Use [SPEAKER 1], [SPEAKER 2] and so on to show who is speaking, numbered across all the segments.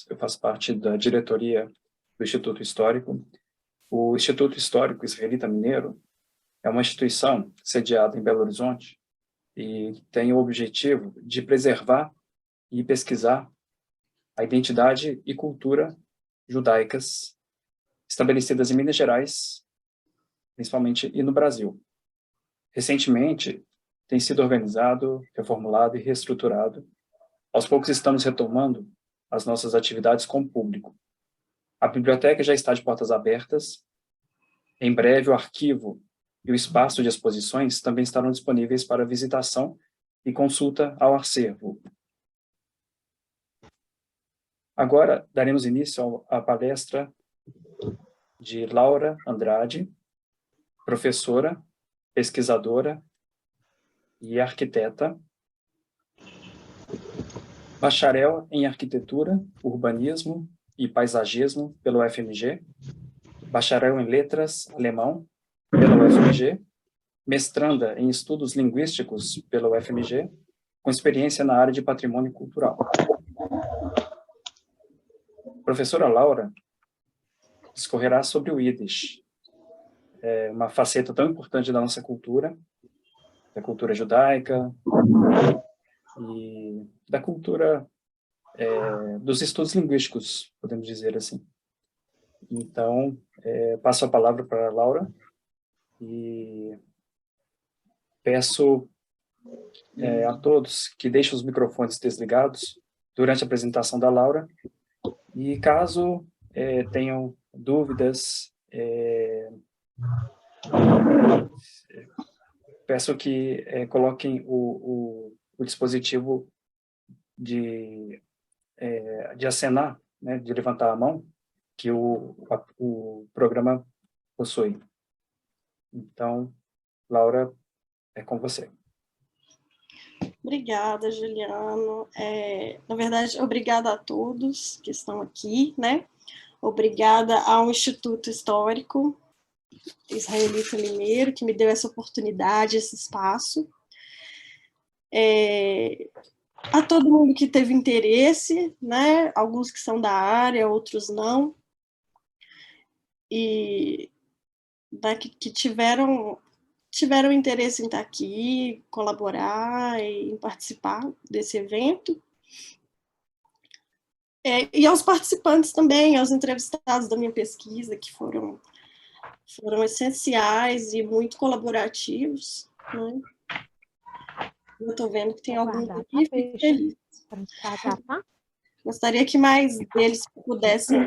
[SPEAKER 1] eu faço parte da diretoria do Instituto Histórico. O Instituto Histórico Israelita Mineiro é uma instituição sediada em Belo Horizonte e tem o objetivo de preservar e pesquisar a identidade e cultura judaicas estabelecidas em Minas Gerais, principalmente, e no Brasil. Recentemente, tem sido organizado, reformulado e reestruturado. Aos poucos estamos retomando as nossas atividades com o público. A biblioteca já está de portas abertas. Em breve, o arquivo e o espaço de exposições também estarão disponíveis para visitação e consulta ao acervo. Agora, daremos início à palestra de Laura Andrade, professora, pesquisadora e arquiteta, bacharel em Arquitetura, Urbanismo e Paisagismo pelo UFMG, bacharel em Letras Alemão pela UFMG, mestranda em Estudos Linguísticos pela UFMG, com experiência na área de Patrimônio Cultural. A professora Laura discorrerá sobre o Yiddish, uma faceta tão importante da nossa cultura, da cultura judaica e da cultura dos estudos linguísticos, podemos dizer assim. Então, passo a palavra para a Laura e peço a todos que deixem os microfones desligados durante a apresentação da Laura e caso tenham dúvidas, peço que coloquem o dispositivo de acenar, né, de levantar a mão, que o programa possui. Então, Laura, é com você.
[SPEAKER 2] Obrigada, Juliano. Na verdade, obrigada a todos que estão aqui, né? Obrigada ao Instituto Histórico Israelita Mineiro, que me deu essa oportunidade, esse espaço. A todo mundo que teve interesse, né? Alguns que são da área, outros não, e né, que tiveram interesse em estar aqui, colaborar e em participar desse evento. E aos participantes também, aos entrevistados da minha pesquisa, que foram essenciais e muito colaborativos, né? Eu estou vendo que tem alguns aqui, fico feliz. Gostaria que mais deles pudessem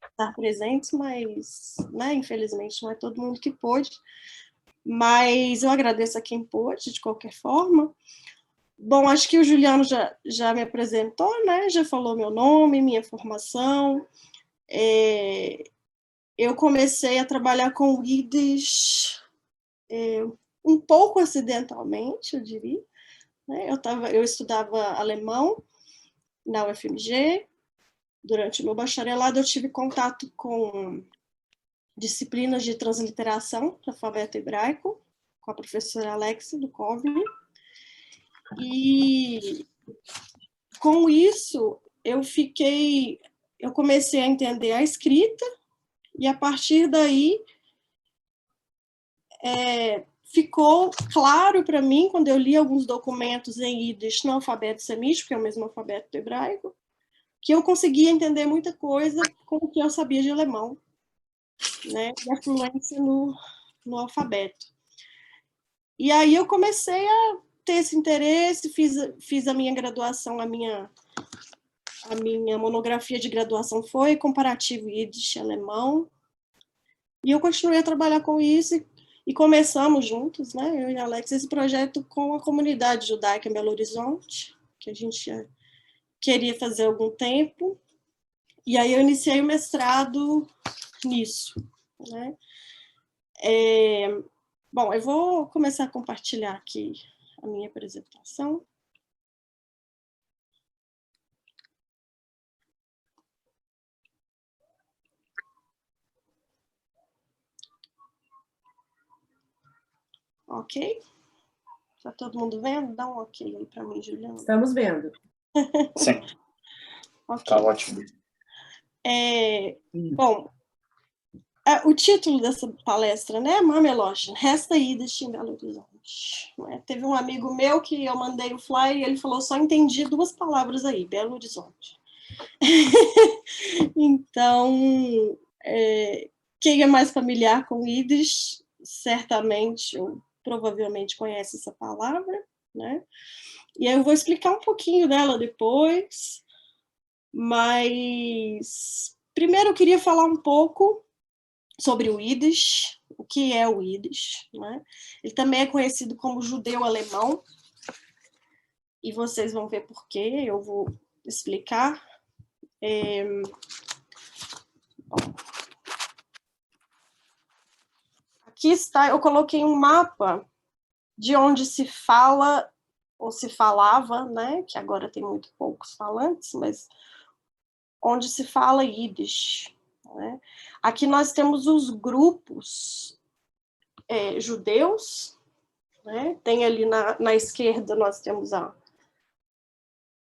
[SPEAKER 2] estar presentes, mas, né, infelizmente, não é todo mundo que pôde. Mas eu agradeço a quem pôde, de qualquer forma. Bom, acho que o Juliano já me apresentou, né? Já falou meu nome, minha formação. Eu comecei a trabalhar com o Yiddish um pouco acidentalmente, eu diria. Né? Eu estudava alemão na UFMG. Durante o meu bacharelado, eu tive contato com disciplinas de transliteração, alfabeto hebraico, com a professora Alexia do COVNI. E com isso, eu comecei a entender a escrita, e a partir daí ficou claro para mim, quando eu li alguns documentos em Yiddish no alfabeto semítico, que é o mesmo alfabeto do hebraico, que eu conseguia entender muita coisa com o que eu sabia de alemão, né? E a fluência no alfabeto. E aí eu comecei a ter esse interesse, fiz a minha graduação, a minha monografia de graduação foi comparativo Yiddish-alemão, e eu continuei a trabalhar com isso, e começamos juntos, né, eu e a Alex, esse projeto com a comunidade judaica em Belo Horizonte, que a gente já queria fazer há algum tempo, e aí eu iniciei o mestrado nisso, né. Bom, eu vou começar a compartilhar aqui a minha apresentação. Ok? Está todo mundo vendo? Dá um ok aí para mim, Juliana.
[SPEAKER 3] Estamos vendo.
[SPEAKER 1] Sim.
[SPEAKER 2] Ok.
[SPEAKER 1] Tá ótimo.
[SPEAKER 2] Bom, o título dessa palestra, né, Mameloche, Resta Yiddish em Belo Horizonte. Teve um amigo meu que eu mandei o flyer e ele falou, só entendi 2 palavras aí, Belo Horizonte. Então, quem é mais familiar com Yiddish, certamente, ou provavelmente conhece essa palavra, né? E aí eu vou explicar um pouquinho dela depois, mas primeiro eu queria falar um pouco sobre o Yiddish, o que é o Yiddish, né? Ele também é conhecido como judeu-alemão, e vocês vão ver por quê, eu vou explicar. Aqui está, eu coloquei um mapa de onde se fala, ou se falava, né, que agora tem muito poucos falantes, mas onde se fala Yiddish, né? Aqui nós temos os grupos judeus, né? Tem ali na esquerda, nós temos a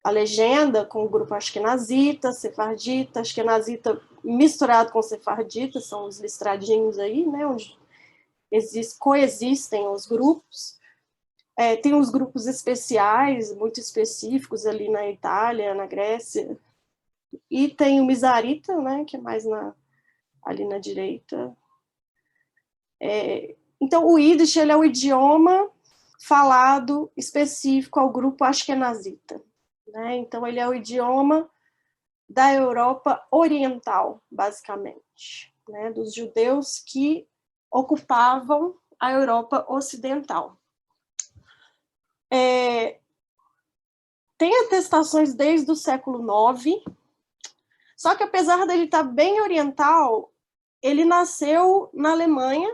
[SPEAKER 2] legenda com o grupo Ashkenazita, Sefardita, Ashkenazita misturado com Sefardita, são os listradinhos aí, né, onde coexistem os grupos. Tem os grupos especiais, muito específicos ali na Itália, na Grécia, e tem o Mizarita, né, que é mais ali na direita. Então, o Yiddish ele é o idioma falado específico ao grupo Ashkenazita, né? Então, ele é o idioma da Europa Oriental, basicamente, né? Dos judeus que ocupavam a Europa Ocidental. Tem atestações desde o século IX, só que apesar dele estar bem oriental, ele nasceu na Alemanha,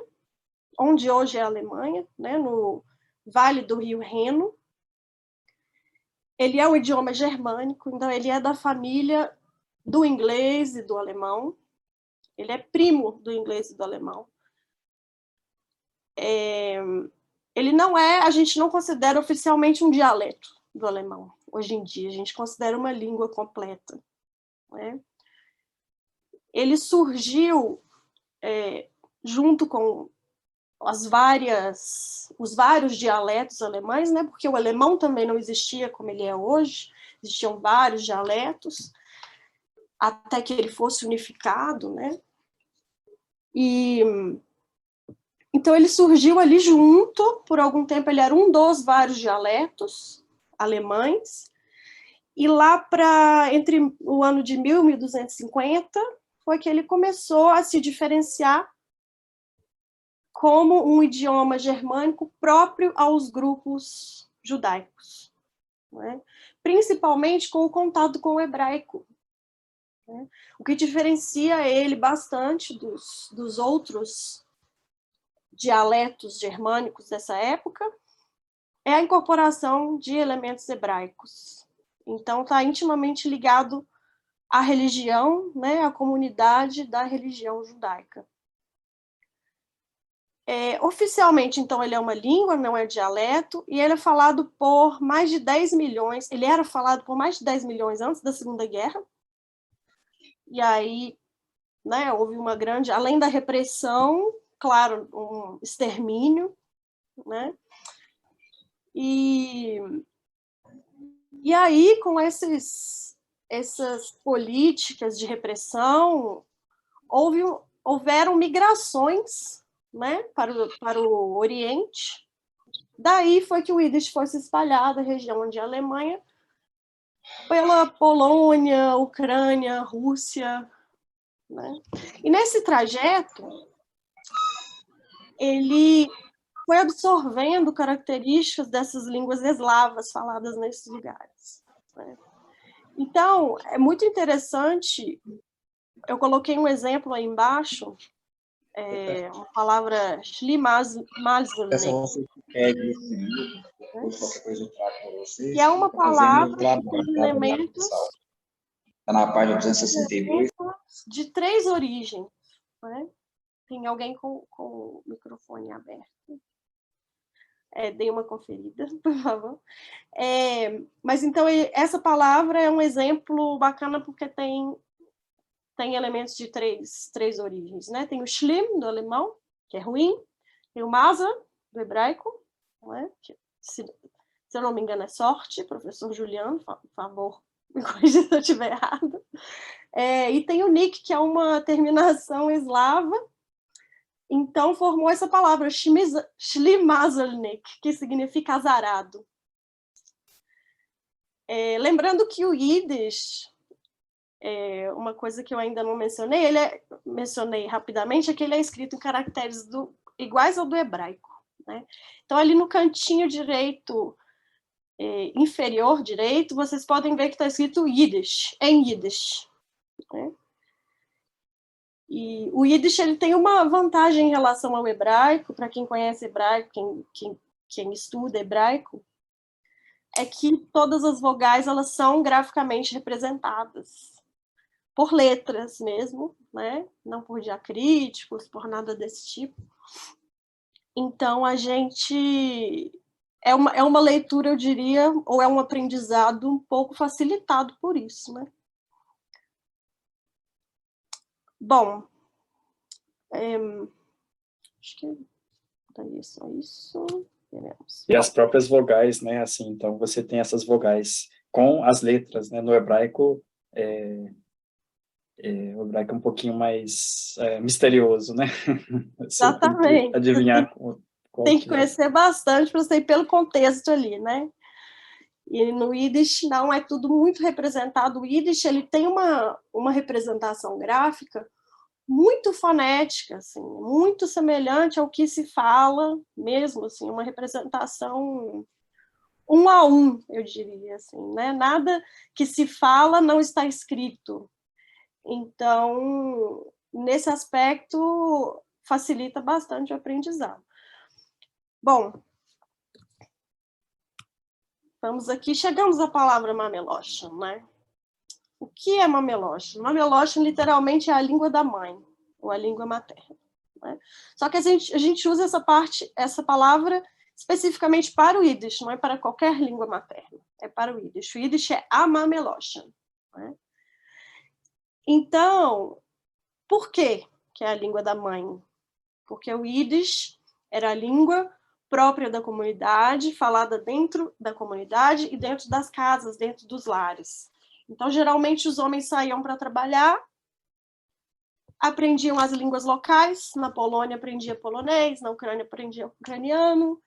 [SPEAKER 2] onde hoje é a Alemanha, né, no Vale do Rio Reno. Ele é um idioma germânico, então ele é da família do inglês e do alemão. Ele é primo do inglês e do alemão. Ele não é, a gente não considera oficialmente um dialeto do alemão. Hoje em dia, a gente considera uma língua completa, né? Ele surgiu junto com os vários dialetos alemães, né? Porque o alemão também não existia como ele é hoje, existiam vários dialetos, até que ele fosse unificado, né? Então ele surgiu ali junto, por algum tempo ele era um dos vários dialetos alemães, e lá entre o ano de 1000 e 1250 foi que ele começou a se diferenciar como um idioma germânico próprio aos grupos judaicos, né? Principalmente com o contato com o hebraico, né? O que diferencia ele bastante dos outros dialetos germânicos dessa época é a incorporação de elementos hebraicos. Então, está intimamente ligado à religião, né, à comunidade da religião judaica. Oficialmente, então, ele é uma língua, não é dialeto, e ele é falado por mais de 10 milhões, ele era falado por mais de 10 milhões antes da Segunda Guerra, e aí, né, houve uma grande, além da repressão, claro, um extermínio, né, e aí, com essas políticas de repressão, houveram migrações, né, para o Oriente. Daí foi que o Yiddish foi se espalhar da região de Alemanha pela Polônia, Ucrânia, Rússia, né? E nesse trajeto, ele foi absorvendo características dessas línguas eslavas faladas nesses lugares, né? Então, é muito interessante, eu coloquei um exemplo aí embaixo, uma palavra shlimazle,
[SPEAKER 3] Essa você pede qualquer coisa eu trago para vocês.
[SPEAKER 2] que é uma palavra que tem elementos
[SPEAKER 3] está na página 262.
[SPEAKER 2] de 3 origens, né? Tem alguém com o microfone aberto? Dê uma conferida, por favor. Mas então essa palavra é um exemplo bacana porque tem tem elementos de três origens, né? Tem o schlimm, do alemão, que é ruim, tem o maser, do hebraico, né? Que, se eu não me engano, é sorte, professor Juliano, por favor, me corrija se eu estiver errado. E tem o nik, que é uma terminação eslava, então formou essa palavra, schlimazelnik, que significa azarado. Lembrando que o Yiddish, uma coisa que eu ainda não mencionei, mencionei rapidamente, é que ele é escrito em caracteres iguais ao do hebraico, né? Então, ali no cantinho direito, inferior direito, vocês podem ver que está escrito Yiddish, em Yiddish, né? E o Yiddish ele tem uma vantagem em relação ao hebraico, para quem conhece hebraico, quem estuda hebraico, é que todas as vogais elas são graficamente representadas por letras mesmo, né? Não por diacríticos, por nada desse tipo. Então, a gente... É uma leitura, eu diria, ou é um aprendizado um pouco facilitado por isso, né? Bom, acho que daí é só isso. Veremos.
[SPEAKER 1] E as próprias vogais, né? Assim, então, você tem essas vogais com as letras, né? No hebraico, o hebraico é um pouquinho mais misterioso, né? Você
[SPEAKER 2] Exatamente.
[SPEAKER 1] tem que adivinhar
[SPEAKER 2] tem que conhecer bastante para você ir pelo contexto ali, né? E no Yiddish não é tudo muito representado. O Yiddish ele tem uma representação gráfica muito fonética, assim, muito semelhante ao que se fala mesmo, assim, uma representação 1 a 1, eu diria, assim, né? Nada que se fala não está escrito. Então, nesse aspecto, facilita bastante o aprendizado. Bom, vamos aqui, chegamos à palavra Mameloshon, né? O que é Mameloshon? Mameloshon, literalmente, é a língua da mãe, ou a língua materna, né? Só que a gente usa essa palavra especificamente para o Yiddish, não é para qualquer língua materna, é para o Yiddish. O Yiddish é a Mameloshon, né? Então, por que é a língua da mãe? Porque o Yiddish era a língua própria da comunidade, falada dentro da comunidade e dentro das casas, dentro dos lares. Então, geralmente, os homens saíam para trabalhar, aprendiam as línguas locais, na Polônia aprendia polonês, na Ucrânia aprendia ucraniano,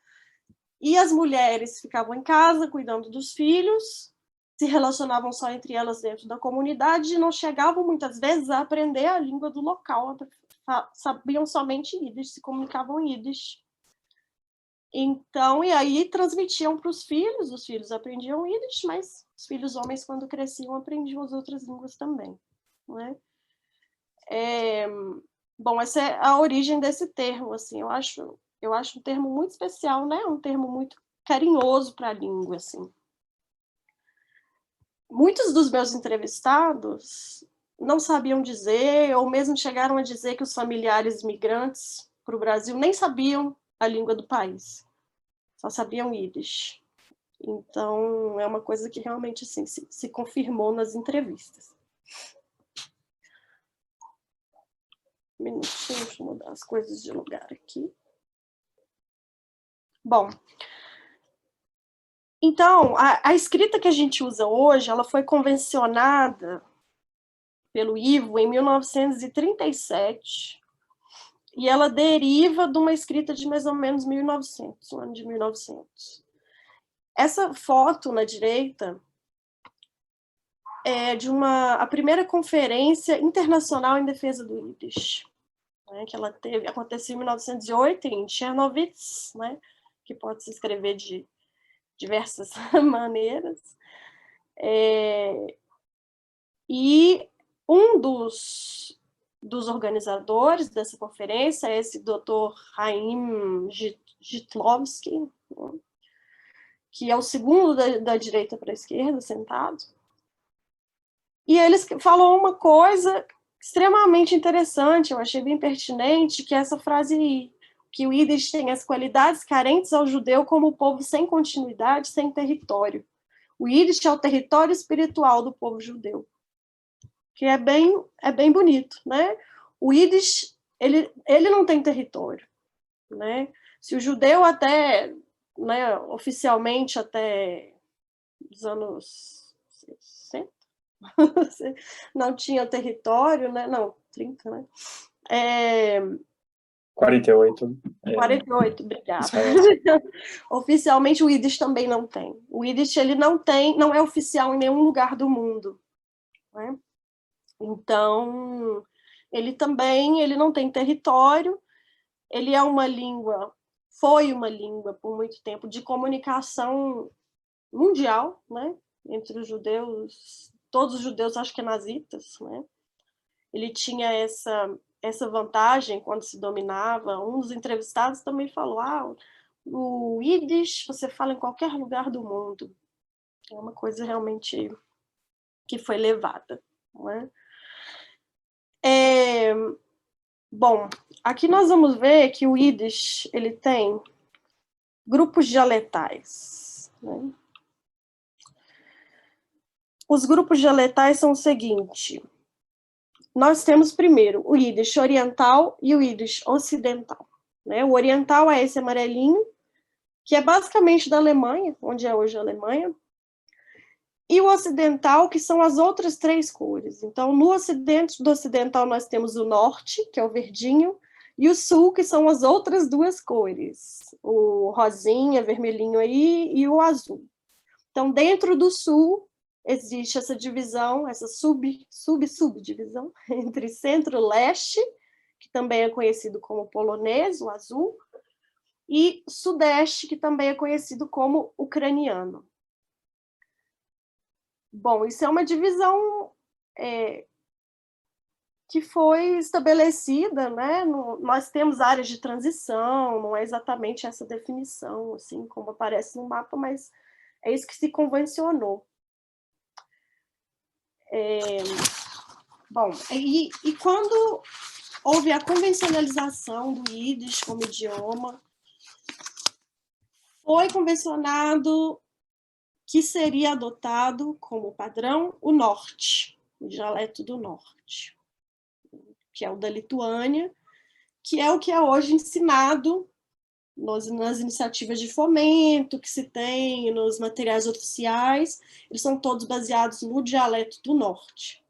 [SPEAKER 2] e as mulheres ficavam em casa cuidando dos filhos, se relacionavam só entre elas dentro da comunidade e não chegavam muitas vezes a aprender a língua do local, sabiam somente Yiddish, se comunicavam em Yiddish. Então, e aí transmitiam para os filhos aprendiam Yiddish, mas os filhos homens, quando cresciam, aprendiam as outras línguas também, né? Bom, essa é a origem desse termo, assim, eu acho um termo muito especial, né? Um termo muito carinhoso para a língua, assim. Muitos dos meus entrevistados não sabiam dizer, ou mesmo chegaram a dizer que os familiares migrantes para o Brasil nem sabiam a língua do país, só sabiam Yiddish. Então, é uma coisa que realmente assim, se confirmou nas entrevistas. Um minutinho, deixa eu mudar as coisas de lugar aqui. Bom, então, a escrita que a gente usa hoje, ela foi convencionada pelo Ivo em 1937, e ela deriva de uma escrita de mais ou menos 1900, o ano de 1900. Essa foto na direita é de a primeira conferência internacional em defesa do Yiddish, né, que aconteceu em 1908 em Chernovitz, né, que pode se escrever de diversas maneiras. E um dos organizadores dessa conferência é esse Dr. Chaim Jitlowski, né, que é o segundo da direita para a esquerda, sentado. E ele falou uma coisa extremamente interessante, eu achei bem pertinente, que é essa frase aí, que o Yiddish tem as qualidades carentes ao judeu como povo sem continuidade, sem território. O Yiddish é o território espiritual do povo judeu. que é bem bonito, né? O Yiddish, ele não tem território, né? Se o judeu até, né, oficialmente até os anos 60, não tinha território, né? Não, 30, né?
[SPEAKER 1] 48.
[SPEAKER 2] 48, obrigada.
[SPEAKER 1] Israel.
[SPEAKER 2] Oficialmente o Yiddish também não tem. O Yiddish ele não é oficial em nenhum lugar do mundo, né? Então, ele não tem território, ele é uma língua, foi uma língua por muito tempo de comunicação mundial, né? Entre os judeus, todos os judeus ashkenazitas, né? Ele tinha essa vantagem quando se dominava. Um dos entrevistados também falou, o Yiddish você fala em qualquer lugar do mundo. É uma coisa realmente que foi levada, não é? Bom, aqui nós vamos ver que o Yiddish ele tem grupos dialetais, né? Os grupos dialetais são o seguinte: nós temos primeiro o Yiddish oriental e o Yiddish ocidental, né? O oriental é esse amarelinho, que é basicamente da Alemanha, onde é hoje a Alemanha, e o ocidental, que são as outras 3 cores. Então, no ocidente do ocidental, nós temos o norte, que é o verdinho, e o sul, que são as outras 2 cores, o rosinha, vermelhinho aí, e o azul. Então, dentro do sul, existe essa divisão, essa subdivisão entre centro-leste, que também é conhecido como polonês, o azul, e sudeste, que também é conhecido como ucraniano. Bom, isso é uma divisão que foi estabelecida, né? Nós temos áreas de transição, não é exatamente essa definição, assim, como aparece no mapa, mas é isso que se convencionou. Bom, e quando houve a convencionalização do Yiddish como idioma, foi convencionado que seria adotado como padrão o norte, o dialeto do norte, que é o da Lituânia, que é o que é hoje ensinado nas iniciativas de fomento que se tem, nos materiais oficiais, eles são todos baseados no dialeto do norte.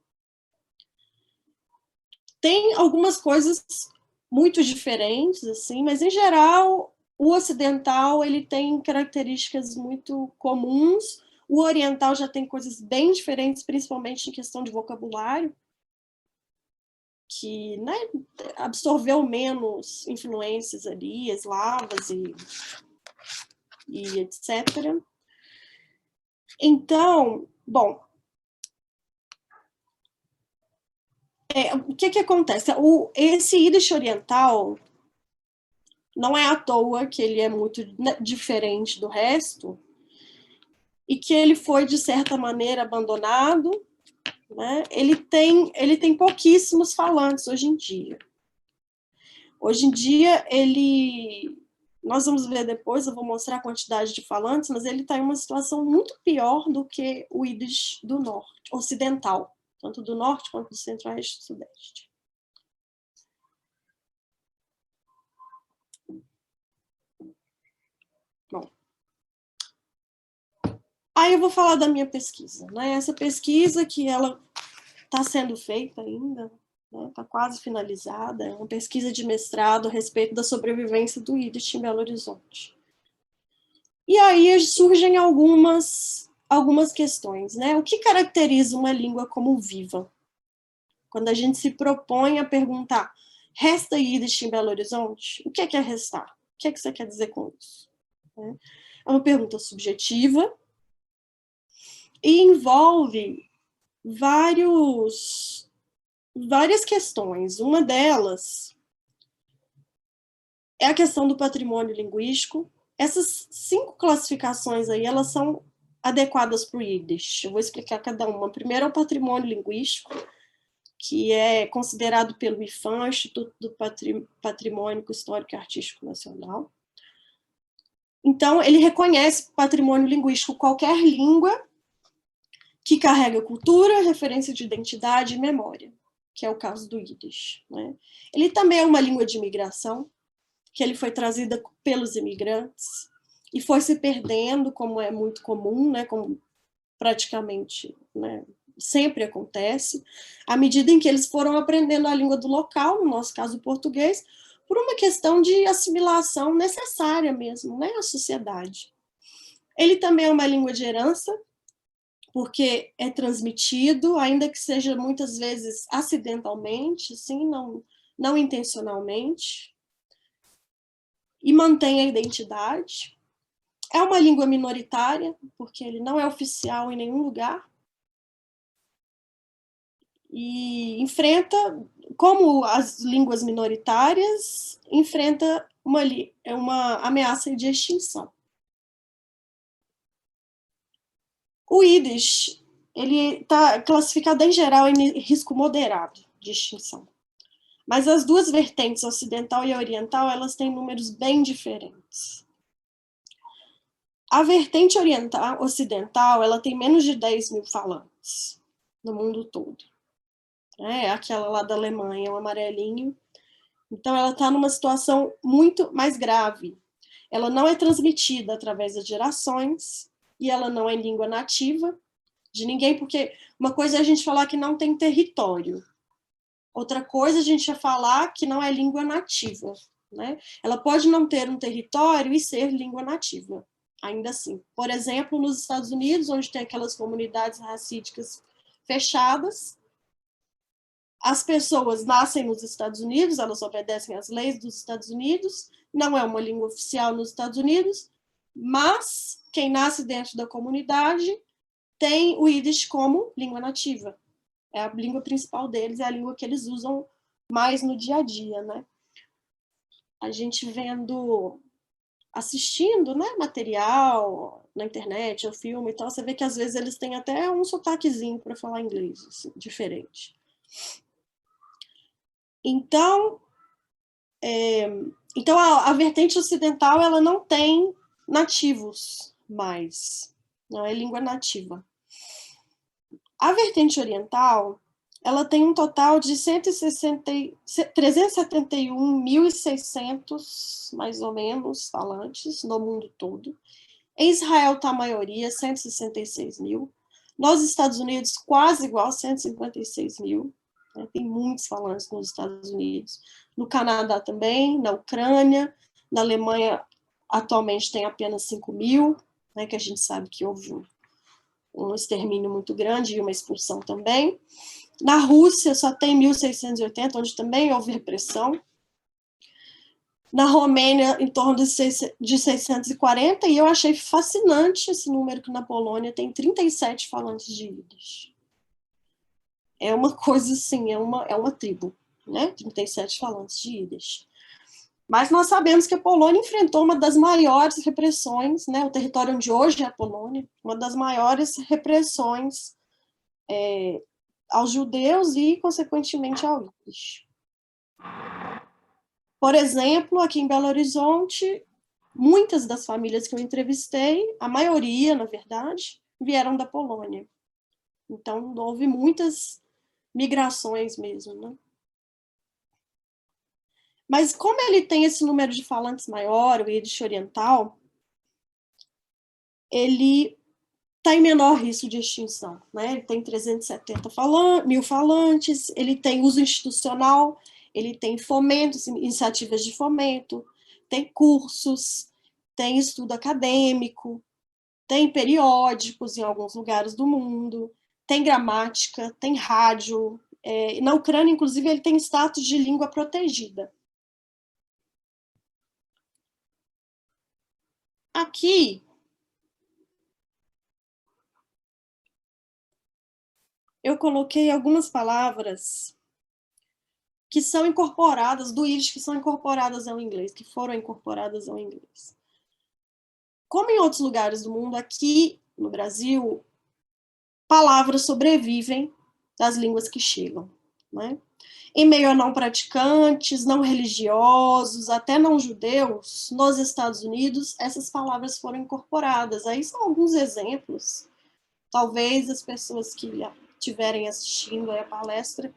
[SPEAKER 2] Tem algumas coisas muito diferentes, assim, mas em geral o ocidental ele tem características muito comuns, o oriental já tem coisas bem diferentes, principalmente em questão de vocabulário, que, né, absorveu menos influências ali, eslavas e etc. Então, bom, o que acontece? Esse Yiddish oriental, não é à toa que ele é muito diferente do resto e que ele foi, de certa maneira, abandonado, né? Ele tem pouquíssimos falantes hoje em dia. Hoje em dia, nós vamos ver depois, eu vou mostrar a quantidade de falantes, mas ele está em uma situação muito pior do que o Yiddish do norte, ocidental, tanto do norte quanto do centro-oeste e sudeste. Bom, aí eu vou falar da minha pesquisa, né? Essa pesquisa que ela está sendo feita ainda, está, né, quase finalizada, é uma pesquisa de mestrado a respeito da sobrevivência do Yiddish em Belo Horizonte. E aí surgem algumas questões, né? O que caracteriza uma língua como viva? Quando a gente se propõe a perguntar, resta Yiddish em Belo Horizonte? O que é restar? O que é que você quer dizer com isso? É uma pergunta subjetiva e envolve várias questões. Uma delas é a questão do patrimônio linguístico. Essas 5 classificações aí, elas são adequadas para o Yiddish. Eu vou explicar cada uma. Primeiro é o patrimônio linguístico, que é considerado pelo IFAM, Instituto do Patrimônio Histórico e Artístico Nacional. Então, ele reconhece patrimônio linguístico qualquer língua que carrega cultura, referência de identidade e memória, que é o caso do Yiddish, né? Ele também é uma língua de imigração, que ele foi trazida pelos imigrantes e foi se perdendo, como é muito comum, né, como praticamente, né, sempre acontece, à medida em que eles foram aprendendo a língua do local, no nosso caso o português, por uma questão de assimilação necessária mesmo, né, à sociedade. Ele também é uma língua de herança, porque é transmitido, ainda que seja muitas vezes acidentalmente, assim, não intencionalmente, e mantém a identidade. É uma língua minoritária, porque ele não é oficial em nenhum lugar, e enfrenta, como as línguas minoritárias, enfrenta uma ameaça de extinção. O Yiddish, ele está classificado em geral em risco moderado de extinção. Mas as duas vertentes, ocidental e oriental, elas têm números bem diferentes. A vertente ocidental, ela tem menos de 10 mil falantes no mundo todo. É aquela lá da Alemanha, o amarelinho. Então, ela está numa situação muito mais grave. Ela não é transmitida através das gerações e ela não é língua nativa de ninguém, porque uma coisa é a gente falar que não tem território. Outra coisa a gente é falar que não é língua nativa, né? Ela pode não ter um território e ser língua nativa, ainda assim. Por exemplo, nos Estados Unidos, onde tem aquelas comunidades racídicas fechadas, as pessoas nascem nos Estados Unidos, elas obedecem às leis dos Estados Unidos, não é uma língua oficial nos Estados Unidos, mas quem nasce dentro da comunidade tem o Yiddish como língua nativa. É a língua principal deles, é a língua que eles usam mais no dia a dia, né? A gente assistindo, né, material na internet, ou filme e tal, você vê que às vezes eles têm até um sotaquezinho para falar inglês, assim, diferente. Então, a vertente ocidental, ela não tem nativos mais, não é língua nativa. A vertente oriental, ela tem um total de 371.600, mais ou menos, falantes no mundo todo. Em Israel está a maioria, 166 mil. Nos Estados Unidos, quase igual, 156 mil. Né? Tem muitos falantes nos Estados Unidos. No Canadá também, na Ucrânia, na Alemanha, atualmente tem apenas 5 mil, né, que a gente sabe que houve um extermínio muito grande e uma expulsão também. Na Rússia só tem 1.680, onde também houve repressão. Na Romênia, em torno de 640, e eu achei fascinante esse número que na Polônia tem 37 falantes de Yiddish. É uma coisa assim, é uma tribo, né? 37 falantes de Yiddish. Mas nós sabemos que a Polônia enfrentou uma das maiores repressões, né? O território onde hoje é a Polônia, uma das maiores repressões aos judeus e, consequentemente, ao Yiddish. Por exemplo, aqui em Belo Horizonte, muitas das famílias que eu entrevistei, a maioria, na verdade, vieram da Polônia. Então, houve muitas migrações mesmo, né? Mas como ele tem esse número de falantes maior, o Yiddish oriental, ele está em menor risco de extinção, né? Ele tem 370 mil falantes, ele tem uso institucional, ele tem fomento, iniciativas de fomento, tem cursos, tem estudo acadêmico, tem periódicos em alguns lugares do mundo, tem gramática, tem rádio. Na Ucrânia, inclusive, ele tem status de língua protegida. Aqui, eu coloquei algumas palavras que são incorporadas, do Yiddish, que são incorporadas ao inglês, que foram incorporadas ao inglês. Como em outros lugares do mundo, aqui no Brasil, palavras sobrevivem das línguas que chegam, né? Em meio a não praticantes, não religiosos, até não judeus, nos Estados Unidos, essas palavras foram incorporadas. Aí são alguns exemplos talvez as pessoas que estiverem assistindo a palestra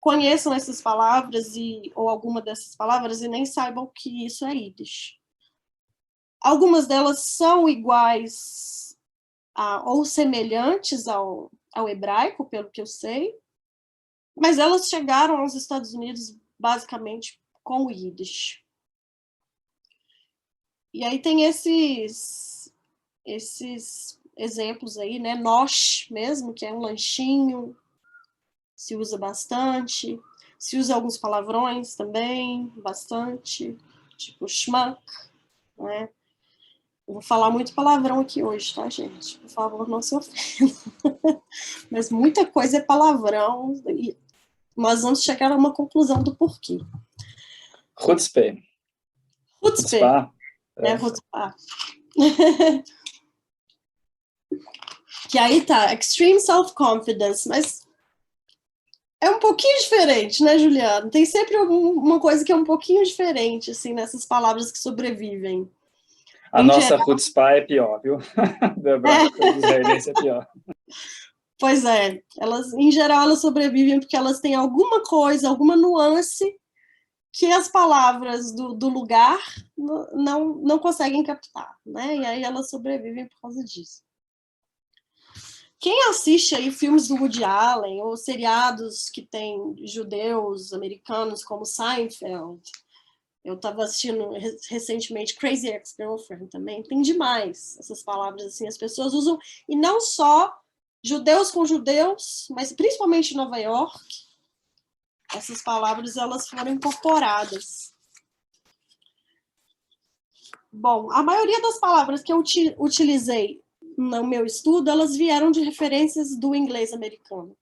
[SPEAKER 2] conheçam essas palavras ou alguma dessas palavras e nem saibam que isso é Yiddish. Algumas delas são iguais ou semelhantes ao hebraico, pelo que eu sei, mas elas chegaram aos Estados Unidos basicamente com o Yiddish. E aí tem esses exemplos aí, né? Nosh mesmo, que é um lanchinho, se usa bastante. Se usa alguns palavrões também, bastante, tipo schmuck, né? Eu vou falar muito palavrão aqui hoje, tá, gente? Por favor, não se ofendam. Mas muita coisa é palavrão e nós vamos chegar a uma conclusão do porquê.
[SPEAKER 1] Chutzpah.
[SPEAKER 2] Chutzpah. Né? Chutzpah. Que aí tá, extreme self-confidence, mas é um pouquinho diferente, né, Juliano? Tem sempre uma coisa que é um pouquinho diferente, assim, nessas palavras que sobrevivem.
[SPEAKER 1] A nossa chutzpah é pior, viu? Do hebraico, do israelense é pior.
[SPEAKER 2] Pois é, em geral, elas sobrevivem porque elas têm alguma coisa, alguma nuance que as palavras do lugar não conseguem captar, né? E aí elas sobrevivem por causa disso. Quem assiste aí filmes do Woody Allen ou seriados que tem judeus americanos como Seinfeld, eu estava assistindo recentemente Crazy Ex-Girlfriend também, tem demais essas palavras assim, as pessoas usam, e não só judeus com judeus, mas principalmente em Nova York, essas palavras elas foram incorporadas. Bom, a maioria das palavras que eu utilizei no meu estudo, elas vieram de referências do inglês americano,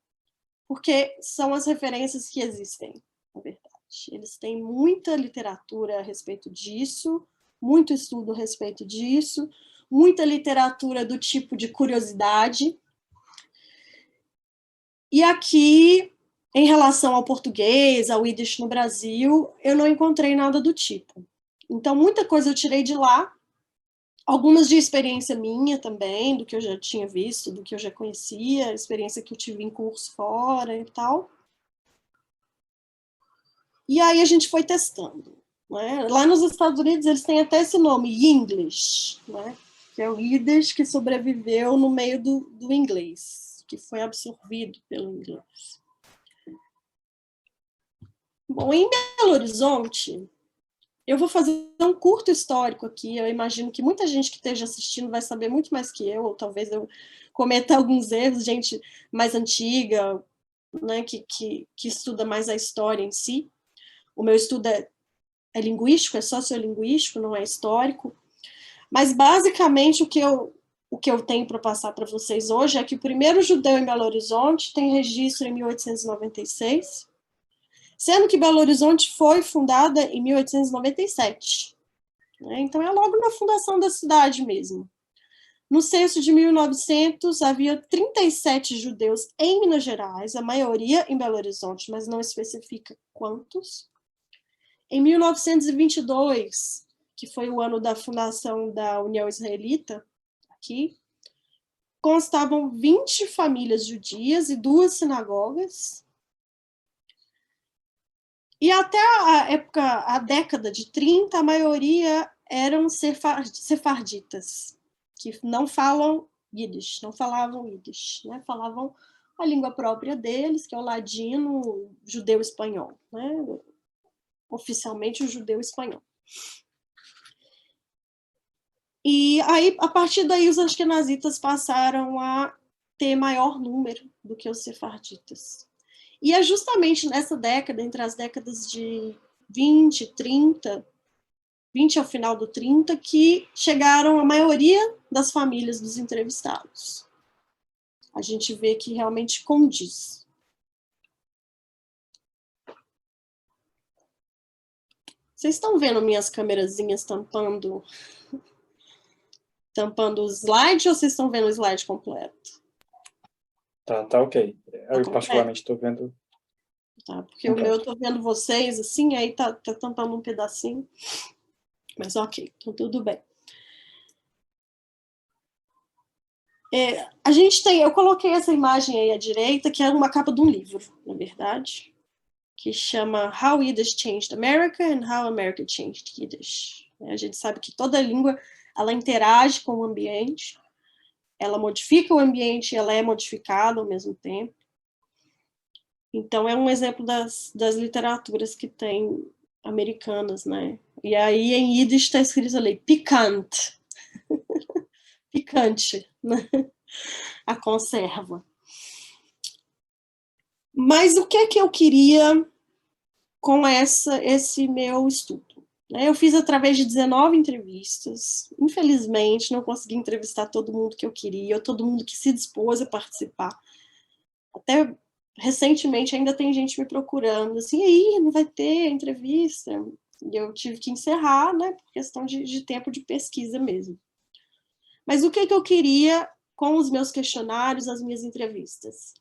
[SPEAKER 2] porque são as referências que existem, na verdade. Eles têm muita literatura a respeito disso, muito estudo a respeito disso, muita literatura do tipo de curiosidade. E aqui, em relação ao português, ao Yiddish no Brasil, eu não encontrei nada do tipo. Então, muita coisa eu tirei de lá, algumas de experiência minha também, do que eu já tinha visto, do que eu já conhecia, experiência que eu tive em curso fora e tal. E aí a gente foi testando. Né? Lá nos Estados Unidos eles têm até esse nome, Yinglish, né? Que é o Yiddish que sobreviveu no meio do inglês, que foi absorvido pelo inglês. Bom, em Belo Horizonte, eu vou fazer um curto histórico aqui, eu imagino que muita gente que esteja assistindo vai saber muito mais que eu, ou talvez eu cometa alguns erros, gente mais antiga, né, que estuda mais a história em si. O meu estudo é linguístico, é sociolinguístico, não é histórico, mas basicamente o que eu tenho para passar para vocês hoje é que o primeiro judeu em Belo Horizonte tem registro em 1896, sendo que Belo Horizonte foi fundada em 1897. Né? Então, é logo na fundação da cidade mesmo. No censo de 1900, havia 37 judeus em Minas Gerais, a maioria em Belo Horizonte, mas não especifica quantos. Em 1922, que foi o ano da fundação da União Israelita, aqui, constavam 20 famílias judias e 2 sinagogas. E até a década de 30, a maioria eram sefarditas, que não falam Yiddish, não falavam Yiddish, né? Falavam a língua própria deles, que é o ladino judeu-espanhol, né? Oficialmente o judeu-espanhol. E aí, a partir daí, os ashkenazitas passaram a ter maior número do que os sefarditas. E é justamente nessa década, entre as décadas de 20, 30, 20 ao final do 30, que chegaram a maioria das famílias dos entrevistados. A gente vê que realmente condiz. Vocês estão vendo minhas câmerazinhas tampando o slide ou vocês estão vendo o slide completo?
[SPEAKER 1] Tá ok. Eu particularmente estou vendo.
[SPEAKER 2] Tá, porque o meu eu estou vendo vocês assim, aí tá tampando um pedacinho. Mas ok, então tudo bem. A gente tem, eu coloquei essa imagem aí à direita, que é uma capa de um livro, na verdade, que chama How Yiddish Changed America and How America Changed Yiddish. A gente sabe que toda língua, ela interage com o ambiente, ela modifica o ambiente e ela é modificada ao mesmo tempo. Então, é um exemplo das literaturas que tem americanas, né? E aí, em Yiddish, está escrito ali, picante. Picante, né? A conserva. Mas o que é que eu queria com esse meu estudo? Eu fiz através de 19 entrevistas. Infelizmente, não consegui entrevistar todo mundo que eu queria, ou todo mundo que se dispôs a participar. Até recentemente ainda tem gente me procurando, assim, aí, não vai ter entrevista? E eu tive que encerrar, né, por questão de tempo de pesquisa mesmo. Mas o que eu queria com os meus questionários, as minhas entrevistas?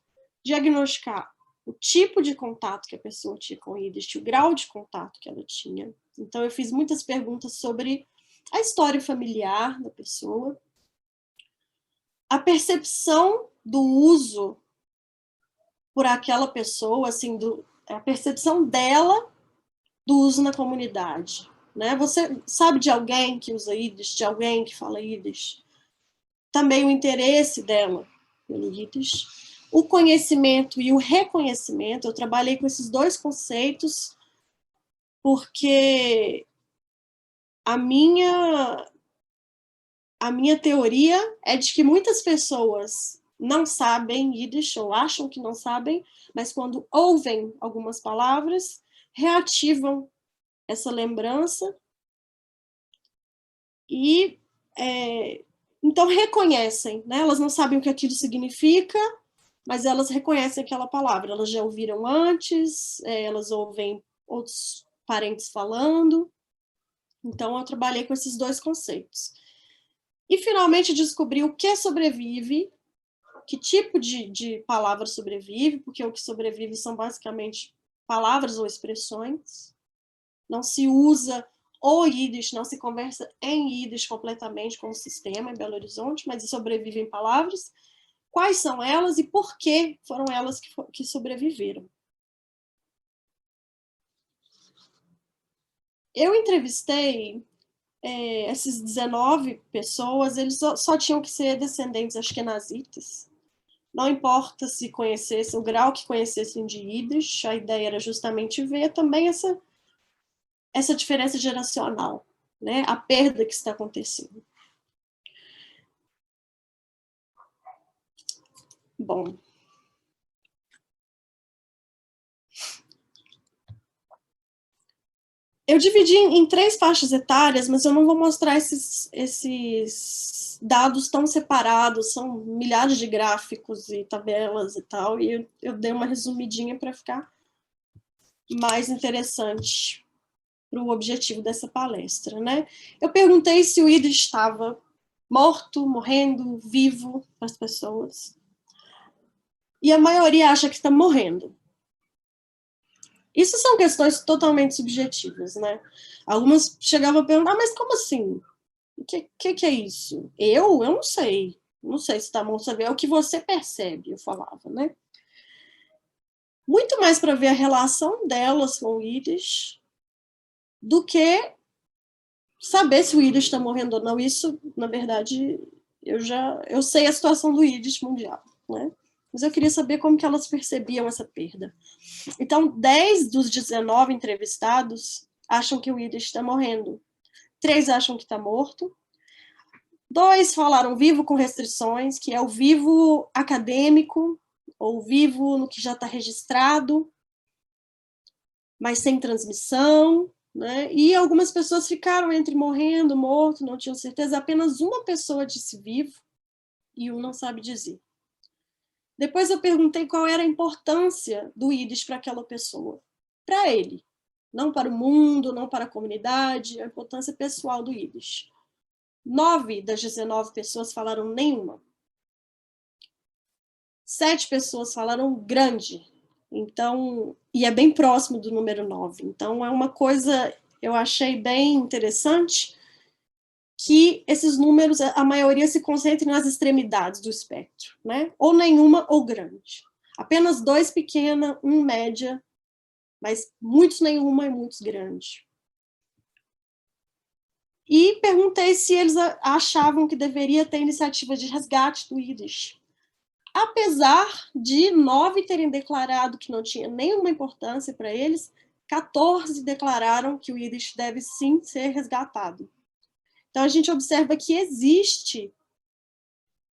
[SPEAKER 2] Diagnosticar o tipo de contato que a pessoa tinha com o Yiddish, o grau de contato que ela tinha. Então, eu fiz muitas perguntas sobre a história familiar da pessoa, a percepção do uso por aquela pessoa, assim, a percepção dela do uso na comunidade. Né? Você sabe de alguém que usa Yiddish, de alguém que fala Yiddish? Também o interesse dela pelo Yiddish, o conhecimento e o reconhecimento. Eu trabalhei com esses dois conceitos porque a minha teoria é de que muitas pessoas não sabem Yiddish ou acham que não sabem, mas quando ouvem algumas palavras, reativam essa lembrança e então reconhecem, né? Elas não sabem o que aquilo significa, mas elas reconhecem aquela palavra, elas já ouviram antes, elas ouvem outros parentes falando. Então, eu trabalhei com esses dois conceitos. E, finalmente, descobri o que sobrevive, que tipo de palavra sobrevive, porque o que sobrevive são basicamente palavras ou expressões. Não se usa o Yiddish, não se conversa em Yiddish completamente com o sistema em Belo Horizonte, mas sobrevivem palavras. Quais são elas e por que foram elas que sobreviveram? Eu entrevistei essas 19 pessoas, eles só tinham que ser descendentes ashkenazitas. Não importa se conhecessem, o grau que conhecessem de Yiddish, a ideia era justamente ver também essa diferença geracional, né? A perda que está acontecendo. Bom. Eu dividi em 3 faixas etárias, mas eu não vou mostrar esses dados tão separados, são milhares de gráficos e tabelas e tal, e eu dei uma resumidinha para ficar mais interessante para o objetivo dessa palestra, né? Eu perguntei se o Yiddish estava morto, morrendo, vivo para as pessoas, e a maioria acha que está morrendo. Isso são questões totalmente subjetivas, né? Algumas chegavam a perguntar, mas como assim? O que é isso? Eu não sei. Não sei se está bom saber. É o que você percebe, eu falava, né? Muito mais para ver a relação delas com o Yiddish do que saber se o Yiddish está morrendo ou não. Isso, na verdade, eu sei a situação do Yiddish mundial, né? Mas eu queria saber como que elas percebiam essa perda. Então, 10 dos 19 entrevistados acham que o Yiddish está morrendo. 3 acham que está morto. 2 falaram vivo com restrições, que é o vivo acadêmico, ou vivo no que já está registrado, mas sem transmissão, né? E algumas pessoas ficaram entre morrendo, morto, não tinham certeza. Apenas uma pessoa disse vivo e um não sabe dizer. Depois eu perguntei qual era a importância do Yiddish para aquela pessoa. Para ele. Não para o mundo, não para a comunidade, a importância pessoal do Yiddish. 9 das 19 pessoas falaram nenhuma. 7 pessoas falaram grande. Então, e é bem próximo do número 9. Então, é uma coisa, eu achei bem interessante, que esses números, a maioria se concentra nas extremidades do espectro, né? Ou nenhuma ou grande. Apenas 2 pequena, 1 média, mas muitos nenhuma e muitos grande. E perguntei se eles achavam que deveria ter iniciativa de resgate do Yiddish. Apesar de 9 terem declarado que não tinha nenhuma importância para eles, 14 declararam que o Yiddish deve sim ser resgatado. Então, a gente observa que existe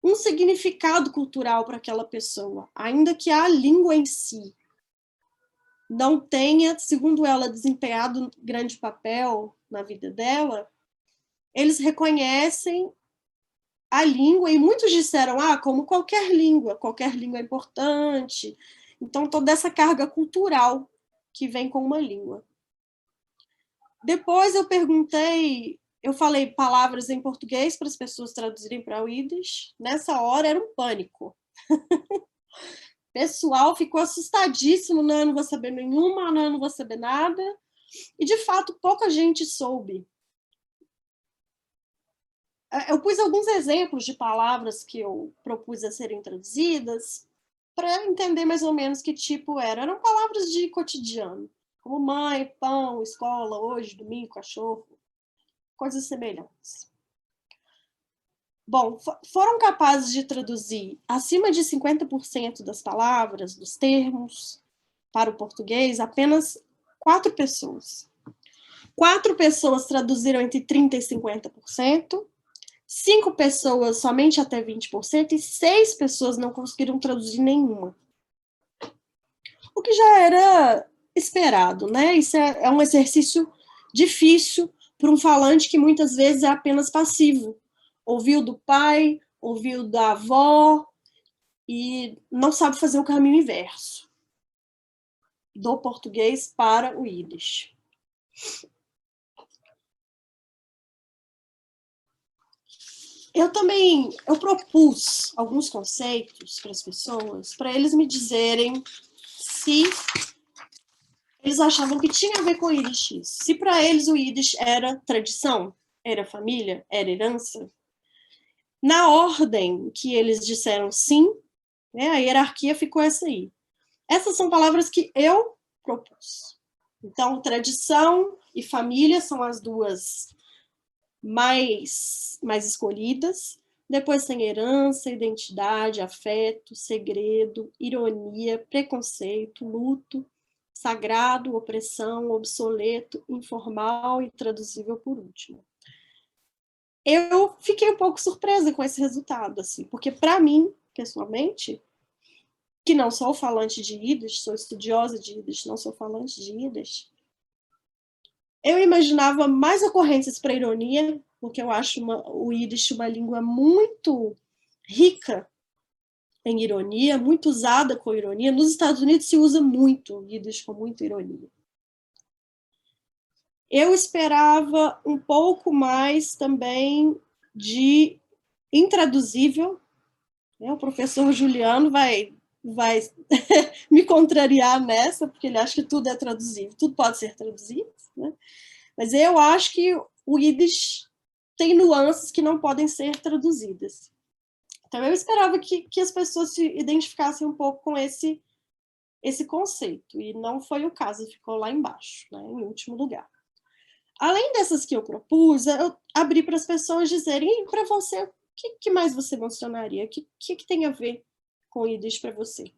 [SPEAKER 2] um significado cultural para aquela pessoa, ainda que a língua em si não tenha, segundo ela, desempenhado grande papel na vida dela, eles reconhecem a língua, e muitos disseram, como qualquer língua é importante. Então, toda essa carga cultural que vem com uma língua. Depois eu falei palavras em português para as pessoas traduzirem para o Yiddish. Nessa hora era um pânico. O pessoal ficou assustadíssimo, não, eu não vou saber nenhuma, não, eu não vou saber nada. E, de fato, pouca gente soube. Eu pus alguns exemplos de palavras que eu propus a serem traduzidas para entender mais ou menos que tipo eram. Eram palavras de cotidiano, como mãe, pão, escola, hoje, domingo, cachorro, coisas semelhantes. Bom, foram capazes de traduzir acima de 50% das palavras, dos termos, para o português, apenas 4 pessoas. 4 pessoas traduziram entre 30% e 50%, 5 pessoas somente até 20%, e 6 pessoas não conseguiram traduzir nenhuma. O que já era esperado, né? Isso é um exercício difícil para um falante que muitas vezes é apenas passivo. Ouviu do pai, ouviu da avó, e não sabe fazer o caminho inverso do português para o Yiddish. Eu propus alguns conceitos para as pessoas, para eles me dizerem se eles achavam que tinha a ver com o Yiddish. Se para eles o Yiddish era tradição, era família, era herança. Na ordem que eles disseram sim, né, a hierarquia ficou essa aí. Essas são palavras que eu propus. Então, tradição e família são as duas mais escolhidas. Depois tem herança, identidade, afeto, segredo, ironia, preconceito, luto, sagrado, opressão, obsoleto, informal e traduzível por último. Eu fiquei um pouco surpresa com esse resultado, assim, porque para mim, pessoalmente, que não sou falante de Yiddish, sou estudiosa de Yiddish, não sou falante de Yiddish, eu imaginava mais ocorrências para ironia, porque eu acho o Yiddish uma língua muito rica em ironia, muito usada com ironia. Nos Estados Unidos se usa muito o Yiddish com muita ironia. Eu esperava um pouco mais também de intraduzível. O professor Juliano vai me contrariar nessa, porque ele acha que tudo é traduzível, tudo pode ser traduzido, né? Mas eu acho que o Yiddish tem nuances que não podem ser traduzidas. Então, eu esperava que as pessoas se identificassem um pouco com esse conceito, e não foi o caso, ficou lá embaixo, né, em último lugar. Além dessas que eu propus, eu abri para as pessoas dizerem, e para você, o que mais você mencionaria? O que tem a ver com o Yiddish para você?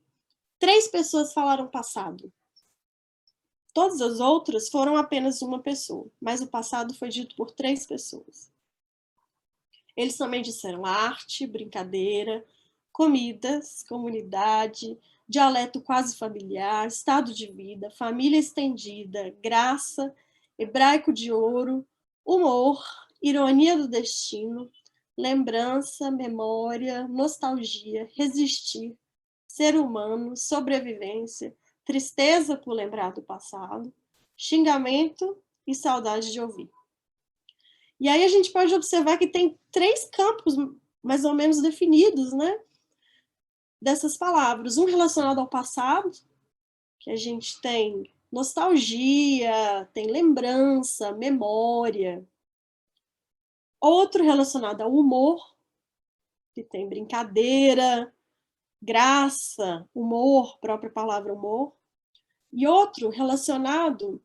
[SPEAKER 2] 3 pessoas falaram passado. Todas as outras foram apenas uma pessoa, mas o passado foi dito por 3 pessoas. Eles também disseram arte, brincadeira, comidas, comunidade, dialeto quase familiar, estado de vida, família estendida, graça, hebraico de ouro, humor, ironia do destino, lembrança, memória, nostalgia, resistir, ser humano, sobrevivência, tristeza por lembrar do passado, xingamento e saudade de ouvir. E aí a gente pode observar que tem 3 campos mais ou menos definidos, né, dessas palavras. Um relacionado ao passado, que a gente tem nostalgia, tem lembrança, memória. Outro relacionado ao humor, que tem brincadeira, graça, humor, própria palavra humor. E outro relacionado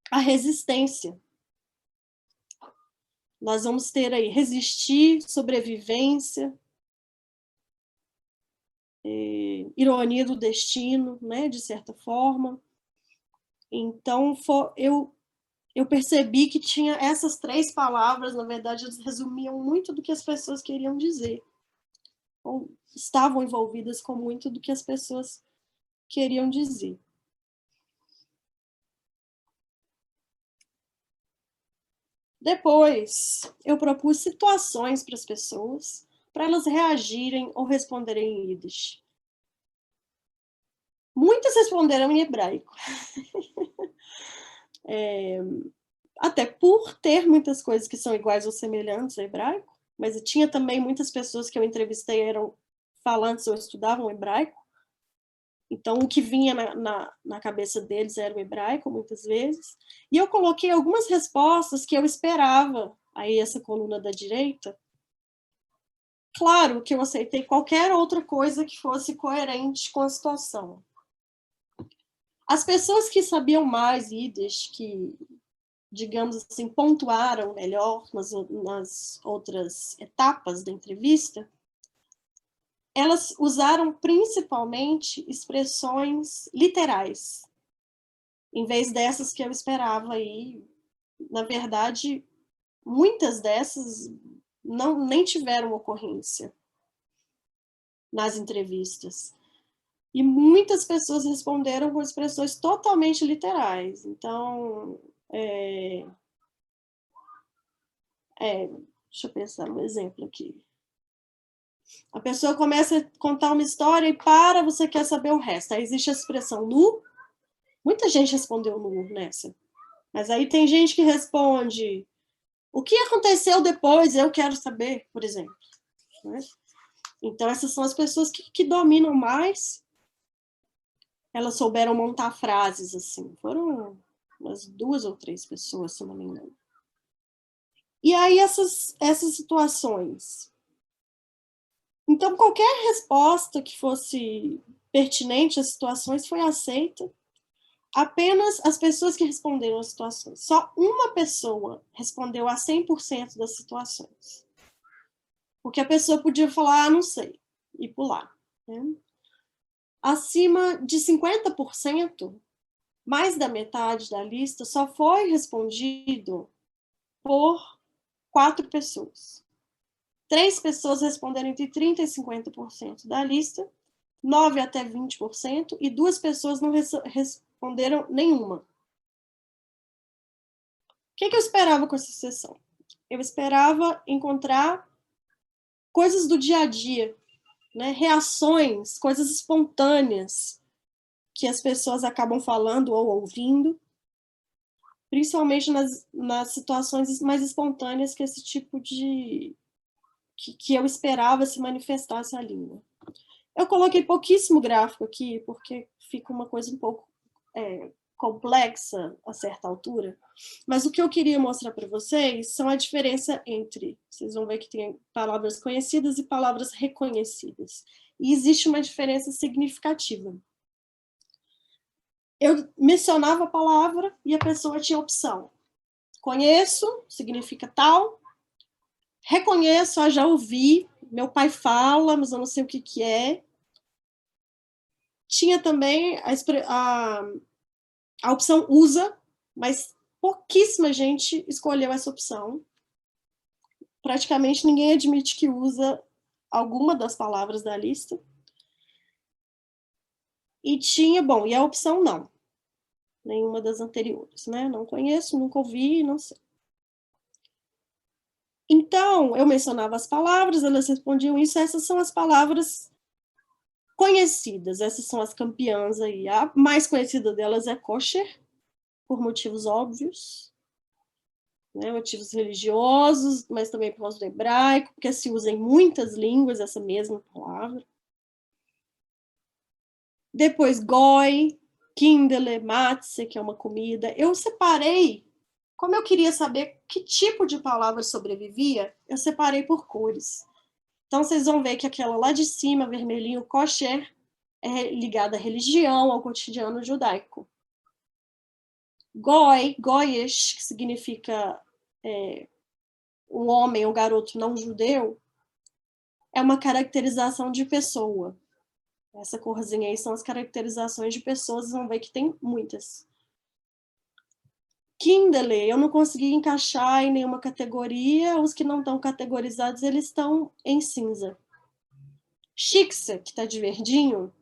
[SPEAKER 2] à resistência. Nós vamos ter aí resistir, sobrevivência, ironia do destino, né, de certa forma. Então, eu percebi que tinha essas 3 palavras, na verdade, elas resumiam muito do que as pessoas queriam dizer. Ou estavam envolvidas com muito do que as pessoas queriam dizer. Depois, eu propus situações para as pessoas, para elas reagirem ou responderem em Yiddish. Muitas responderam em hebraico. Até por ter muitas coisas que são iguais ou semelhantes ao hebraico, mas tinha também muitas pessoas que eu entrevistei eram falantes ou estudavam hebraico. Então, o que vinha na cabeça deles era o hebraico, muitas vezes. E eu coloquei algumas respostas que eu esperava, aí essa coluna da direita. Claro que eu aceitei qualquer outra coisa que fosse coerente com a situação. As pessoas que sabiam mais Yiddish, que, digamos assim, pontuaram melhor nas outras etapas da entrevista, elas usaram principalmente expressões literais, em vez dessas que eu esperava aí. Na verdade, muitas dessas nem tiveram ocorrência nas entrevistas. E muitas pessoas responderam com expressões totalmente literais. Então, deixa eu pensar um exemplo aqui. A pessoa começa a contar uma história e você quer saber o resto. Aí existe a expressão nu. Muita gente respondeu nu nessa. Mas aí tem gente que responde: o que aconteceu depois? Eu quero saber, por exemplo. Né? Então, essas são as pessoas que dominam mais. Elas souberam montar frases assim. Foram umas 2 ou 3 pessoas, se não me engano. E aí, essas situações. Então, qualquer resposta que fosse pertinente às situações foi aceita. Apenas as pessoas que responderam às situações. Só uma pessoa respondeu a 100% das situações. Porque a pessoa podia falar, não sei, e pular. Né? Acima de 50%, mais da metade da lista, só foi respondido por 4 pessoas. 3 pessoas responderam entre 30% e 50% da lista, 9% até 20%, e 2 pessoas não responderam nenhuma. O que eu esperava com essa sessão? Eu esperava encontrar coisas do dia a dia, né? Reações, coisas espontâneas que as pessoas acabam falando ou ouvindo, principalmente nas situações mais espontâneas que esse tipo de... que eu esperava se manifestasse a língua. Eu coloquei pouquíssimo gráfico aqui, porque fica uma coisa um pouco complexa a certa altura, mas o que eu queria mostrar para vocês são a diferença entre, vocês vão ver que tem palavras conhecidas e palavras reconhecidas, e existe uma diferença significativa. Eu mencionava a palavra e a pessoa tinha opção. Conheço, significa tal. Reconheço, já ouvi, meu pai fala, mas eu não sei o que é. Tinha também a opção usa, mas pouquíssima gente escolheu essa opção. Praticamente ninguém admite que usa alguma das palavras da lista. E tinha, e a opção não. Nenhuma das anteriores, né? Não conheço, nunca ouvi, não sei. Então, eu mencionava as palavras, elas respondiam isso, essas são as palavras conhecidas, essas são as campeãs aí. A mais conhecida delas é kosher, por motivos óbvios, né? Motivos religiosos, mas também por causa do hebraico, porque se usa em muitas línguas essa mesma palavra. Depois, goi, kindle, matze, que é uma comida. Eu separei como eu queria saber que tipo de palavra sobrevivia, eu separei por cores. Então, vocês vão ver que aquela lá de cima, vermelhinho, kosher, é ligada à religião, ao cotidiano judaico. Goy, goyish, que significa um homem ou garoto não judeu, é uma caracterização de pessoa. Essa corzinha aí são as caracterizações de pessoas, vocês vão ver que tem muitas. Kindle, eu não consegui encaixar em nenhuma categoria, os que não estão categorizados, eles estão em cinza. Shiksa, que está de verdinho,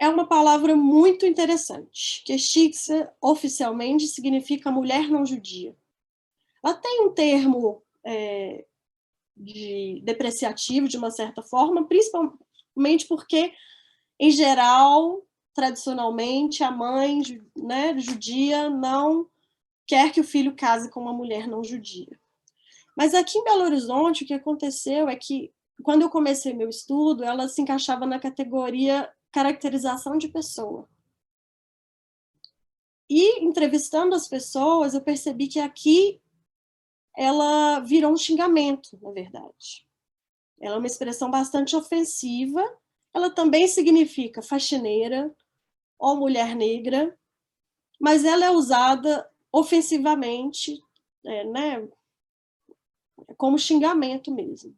[SPEAKER 2] é uma palavra muito interessante, que shiksa, oficialmente, significa mulher não judia. Ela tem um termo depreciativo, de uma certa forma, principalmente porque, em geral, tradicionalmente, a mãe, né, judia não quer que o filho case com uma mulher não judia. Mas aqui em Belo Horizonte, o que aconteceu é que, quando eu comecei meu estudo, ela se encaixava na categoria caracterização de pessoa. E, entrevistando as pessoas, eu percebi que aqui ela virou um xingamento, na verdade. Ela é uma expressão bastante ofensiva. Ela também significa faxineira ou mulher negra, mas ela é usada ofensivamente, né, como xingamento mesmo.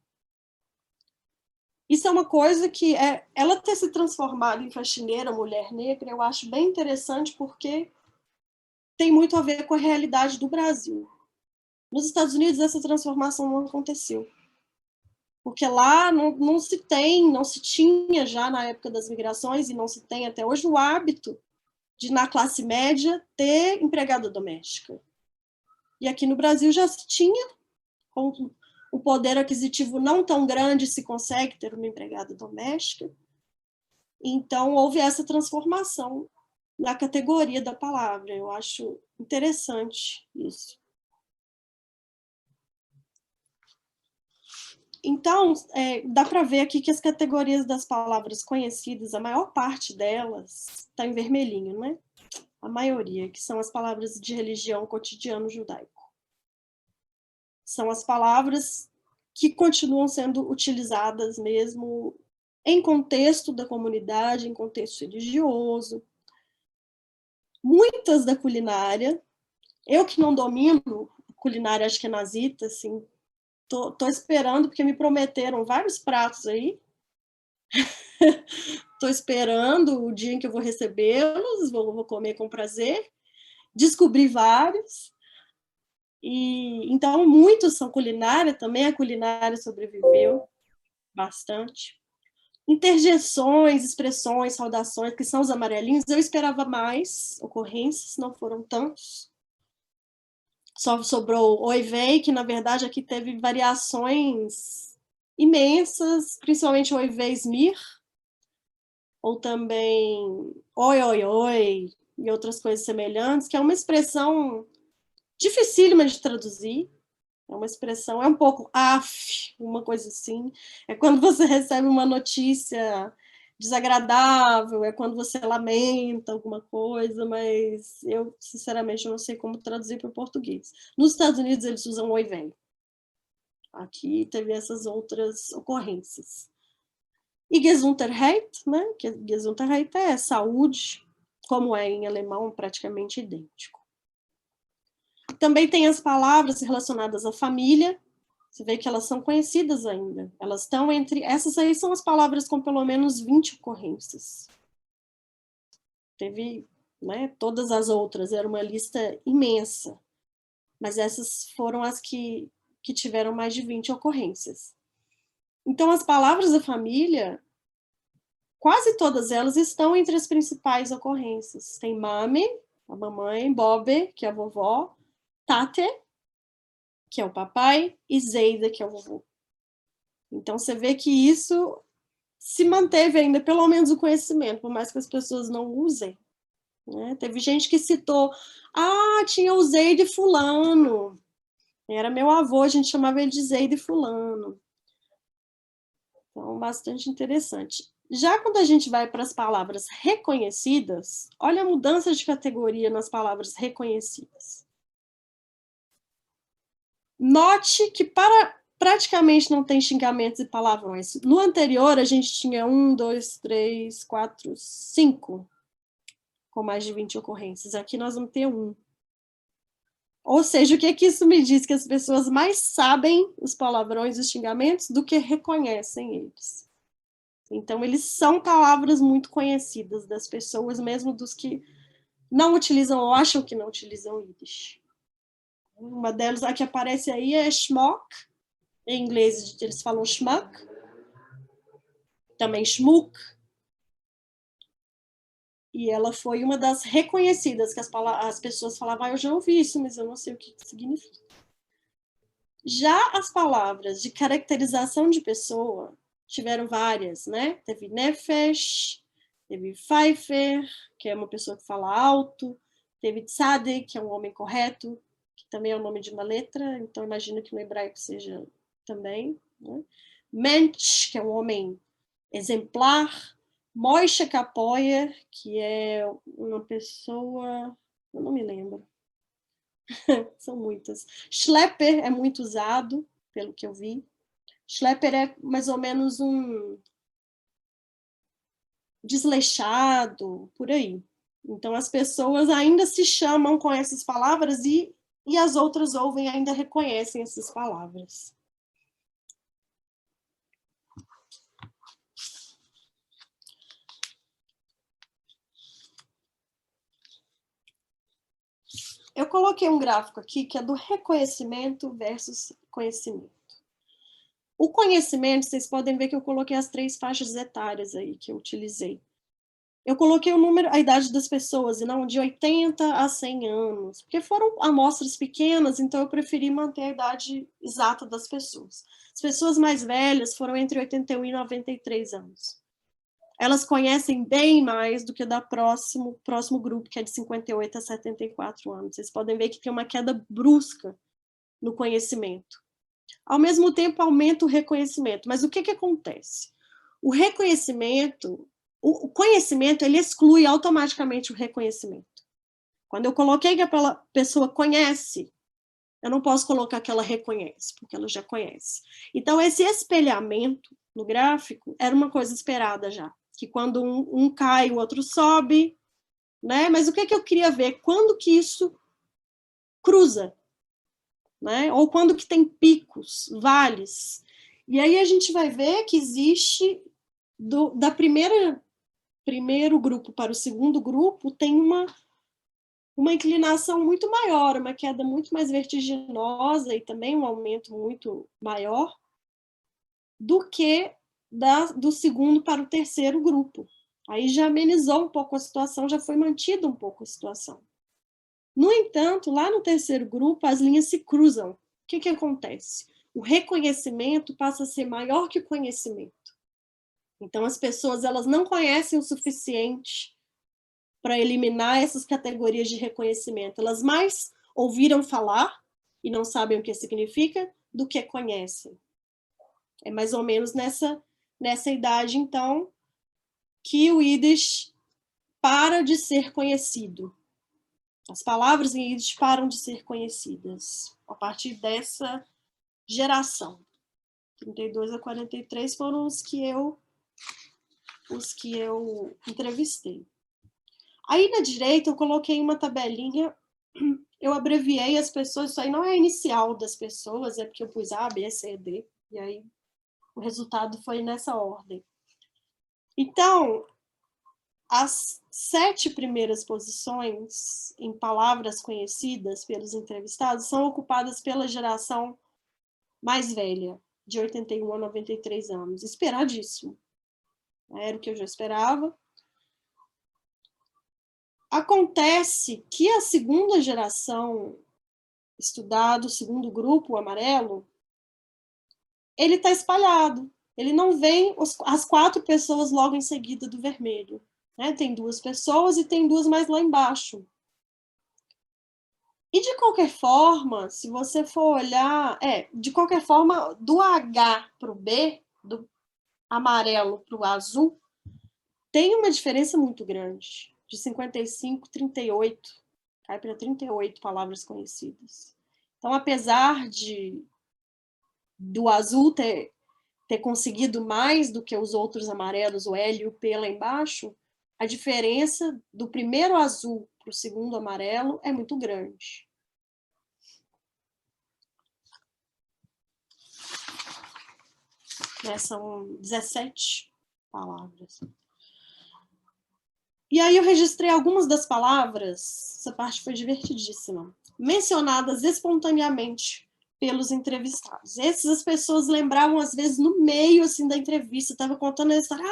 [SPEAKER 2] Isso é uma coisa que ela ter se transformado em faxineira, mulher negra, eu acho bem interessante porque tem muito a ver com a realidade do Brasil. Nos Estados Unidos essa transformação não aconteceu. Porque lá não se tinha já na época das migrações, e não se tem até hoje, o hábito de, na classe média, ter empregada doméstica. E aqui no Brasil já se tinha, com o poder aquisitivo não tão grande, se consegue ter uma empregada doméstica. Então, houve essa transformação na categoria da palavra. Eu acho interessante isso. Então, dá para ver aqui que as categorias das palavras conhecidas, a maior parte delas está em vermelhinho, né? A maioria, que são as palavras de religião, cotidiano judaico. São as palavras que continuam sendo utilizadas mesmo em contexto da comunidade, em contexto religioso. Muitas da culinária, eu que não domino culinária ashkenazita, assim, tô esperando, porque me prometeram vários pratos aí. Tô esperando o dia em que eu vou recebê-los, vou comer com prazer. Descobri vários. E então, muitos são culinária, também a culinária sobreviveu bastante. Interjeções, expressões, saudações, que são os amarelinhos, eu esperava mais ocorrências, não foram tantos. Só sobrou oi, vei, que na verdade aqui teve variações imensas, principalmente oi, vei, smir, ou também oi, oi, oi, e outras coisas semelhantes, que é uma expressão dificílima de traduzir. É uma expressão, é um pouco af, uma coisa assim. É quando você recebe uma notícia desagradável, é quando você lamenta alguma coisa, mas eu, sinceramente, não sei como traduzir para o português. Nos Estados Unidos, eles usam oi, vem. Aqui teve essas outras ocorrências. E Gesundheit, né? Gesundheit é saúde, como é em alemão, praticamente idêntico. Também tem as palavras relacionadas à família. Você vê que elas são conhecidas ainda. Elas estão entre... Essas aí são as palavras com pelo menos 20 ocorrências. Teve, né, todas as outras, era uma lista imensa. Mas essas foram as que tiveram mais de 20 ocorrências. Então, as palavras da família, quase todas elas estão entre as principais ocorrências. Tem mame, a mamãe, bobe, que é a vovó, tate, que é o papai, e zeida, que é o vovô. Então, você vê que isso se manteve ainda, pelo menos o conhecimento, por mais que as pessoas não usem. Né? Teve gente que citou, tinha o Zeide fulano. Era meu avô, a gente chamava ele de Zeide fulano. Então, bastante interessante. Já quando a gente vai para as palavras reconhecidas, olha a mudança de categoria nas palavras reconhecidas. Note que praticamente não tem xingamentos e palavrões. No anterior, a gente tinha 1, 2, 3, 4, 5, com mais de 20 ocorrências. Aqui nós vamos ter 1. Ou seja, o que que isso me diz? Que as pessoas mais sabem os palavrões e os xingamentos do que reconhecem eles. Então, eles são palavras muito conhecidas das pessoas, mesmo dos que não utilizam ou acham que não utilizam Yiddish. Uma delas, a que aparece aí, é schmuck. Em inglês, eles falam schmuck. Também schmuck. E ela foi uma das reconhecidas, que as pessoas falavam, eu já ouvi isso, mas eu não sei o que significa. Já as palavras de caracterização de pessoa, tiveram várias, né? Teve nefesh, teve pfeifer, que é uma pessoa que fala alto, teve tzaddik, que é um homem correto, que também é o nome de uma letra, então imagino que no hebraico seja também, né? Mensch, que é um homem exemplar, Moishe Kapoyer, que é uma pessoa, eu não me lembro, são muitas. Schlepper é muito usado, pelo que eu vi. Schlepper é mais ou menos um desleixado, por aí. Então, as pessoas ainda se chamam com essas palavras e as outras ouvem e ainda reconhecem essas palavras. Eu coloquei um gráfico aqui que é do reconhecimento versus conhecimento. O conhecimento, vocês podem ver que eu coloquei as 3 faixas etárias aí que eu utilizei. Eu coloquei o número, a idade das pessoas, e não de 80 a 100 anos, porque foram amostras pequenas, então eu preferi manter a idade exata das pessoas. As pessoas mais velhas foram entre 81 e 93 anos. Elas conhecem bem mais do que da próximo grupo, que é de 58 a 74 anos. Vocês podem ver que tem uma queda brusca no conhecimento. Ao mesmo tempo, aumenta o reconhecimento. Mas o que acontece? O reconhecimento, o conhecimento, ele exclui automaticamente o reconhecimento. Quando eu coloquei que a pessoa conhece, eu não posso colocar que ela reconhece, porque ela já conhece. Então, esse espelhamento no gráfico era uma coisa esperada já, que quando um cai, o outro sobe, né? Mas o que eu queria ver? Quando que isso cruza? Né? Ou quando que tem picos, vales. E aí a gente vai ver que existe, da primeiro grupo para o segundo grupo, tem uma inclinação muito maior, uma queda muito mais vertiginosa e também um aumento muito maior do que do segundo para o terceiro grupo. Aí já amenizou um pouco a situação, já foi mantida um pouco a situação. No entanto, lá no terceiro grupo, as linhas se cruzam. O que acontece? O reconhecimento passa a ser maior que o conhecimento. Então, as pessoas elas não conhecem o suficiente para eliminar essas categorias de reconhecimento. Elas mais ouviram falar e não sabem o que significa do que conhecem. É mais ou menos nessa idade, então, que o Yiddish para de ser conhecido. As palavras em Yiddish param de ser conhecidas a partir dessa geração. 32 a 43 foram os que eu entrevistei. Aí na direita eu coloquei uma tabelinha, eu abreviei as pessoas, isso aí não é a inicial das pessoas, é porque eu pus A, B, C, D, e aí o resultado foi nessa ordem. Então, as 7 primeiras posições em palavras conhecidas pelos entrevistados são ocupadas pela geração mais velha, de 81 a 93 anos. Esperadíssimo. Era o que eu já esperava. Acontece que a segunda geração estudada, o segundo grupo, o amarelo, ele está espalhado. Ele não vem as 4 pessoas logo em seguida do vermelho. Né? Tem 2 pessoas e tem 2 mais lá embaixo. E de qualquer forma, se você for olhar, de qualquer forma, do H para o B, do amarelo para o azul, tem uma diferença muito grande, de 55, 38, cai para 38 palavras conhecidas. Então, apesar do azul ter conseguido mais do que os outros amarelos, o L e o P lá embaixo, a diferença do primeiro azul para o segundo amarelo é muito grande. São 17 palavras. E aí eu registrei algumas das palavras, essa parte foi divertidíssima, mencionadas espontaneamente pelos entrevistados. Essas pessoas lembravam, às vezes, no meio assim, da entrevista, estava contando a história,